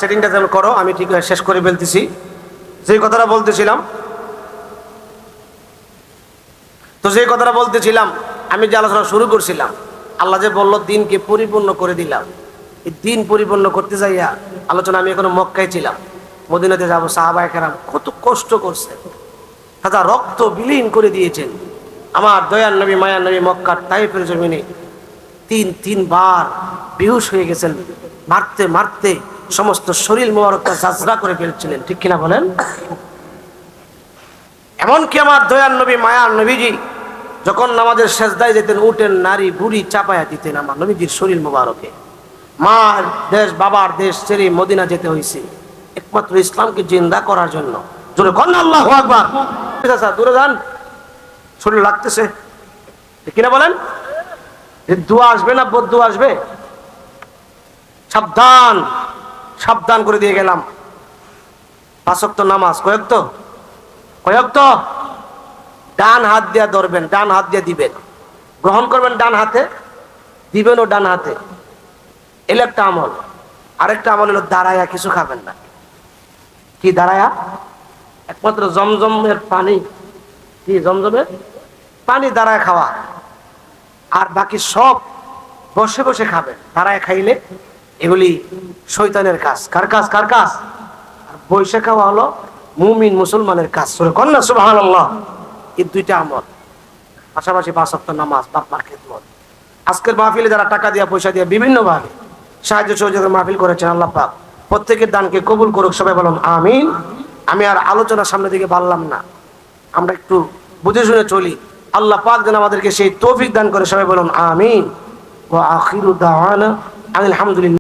সেটিংটা যেন করো, আমি ঠিক শেষ করে ফেলতেছি যে কথাটা বলতেছিলাম। আমি যে আলোচনা শুরু করছিলাম, আল্লাহ যে বলল দিনকে পরিপূর্ণ করে দিলাম, এই দিন পরিপূর্ণ করতে যাইয়া আলোচনা। আমি এখনো মক্কায় ছিলাম, মদিনাতে যাবো। সাহাবায়ে কেরাম কত কষ্ট করছে, তারা রক্ত বিলীন করে দিয়েছেন। আমার দয়ার নবী, মায়ার নবী মক্কার তাইফের জমিনে তিনবার বেহুশ হয়ে গেছেন। মারতে মারতে সমস্ত শরীর মোবারকটা জাজরা করে ফেলছিলেন, ঠিক কিনা বলেন? এমনকি আমার দয়ার নবী, মায়ার নবীজি যখন নামাজের সেজদায় যেতেন, উঠেন নারী বুড়ি চাপায়া দিতেন আমার নবীজির শরীর মোবারকে। মার দেশ, বাবার দেশ ছেড়ে মদিনা যেতে হয়েছে একমাত্র ইসলামকে জিন্দা করার জন্য। জোরে কন আল্লাহু আকবার। দূরে যান, শরীর লাগতেছে, ঠিক কিনা বলেন? দোয়া আসবে না বদদোয়া আসবে? সাবধান, সাবধান করে দিয়ে গেলাম। 5 ওয়াক্ত নামাজ কয়েক তো ডান হাত দিয়া ধরবেন, ডান হাত দিয়ে দিবেন, গ্রহণ করবেন ডান হাতে, দিবেন ও ডান হাতে। এর একটা আমল। আরেকটা আমল হলো দাঁড়ায়া কিছু খাবেন না। কি দাঁড়ায়া? একমাত্র জমজমের পানি, কি জমজমের পানি দাঁড়ায় খাওয়া, আর বাকি সব বসে বসে খাবেন। দাঁড়ায় খাইলে এগুলি শয়তানের কাজ। কার কাজ? কার কাজ? আর বৈশা খাওয়া হলো মুমিন মুসলমানের কাজ। সূরা কন্যা সুবহানাল্লাহ। এই দুইটা আমল, পাশাপাশি 5 ওয়াক্ত নামাজ, বাপ মার খেদমত। আজকের মাহফিলে যারা টাকা দিয়া পয়সা দিয়া বিভিন্নভাবে সাহায্য সহযোগিতা মাহফিল করেছেন, আল্লাহ পাক প্রত্যেকের দানকে কবুল করুক। সবাই বলুন আমিন। আমি আর আলোচনা সামনের দিকে বাড়লাম না, আমরা একটু বুঝে শুনে চলি। আল্লাহ পাক যেন আমাদেরকে সেই তৌফিক দান করে। সবাই বলুন আমিন। ওয়া আখিরু দাওয়ানা আলহামদুলিল্লাহ।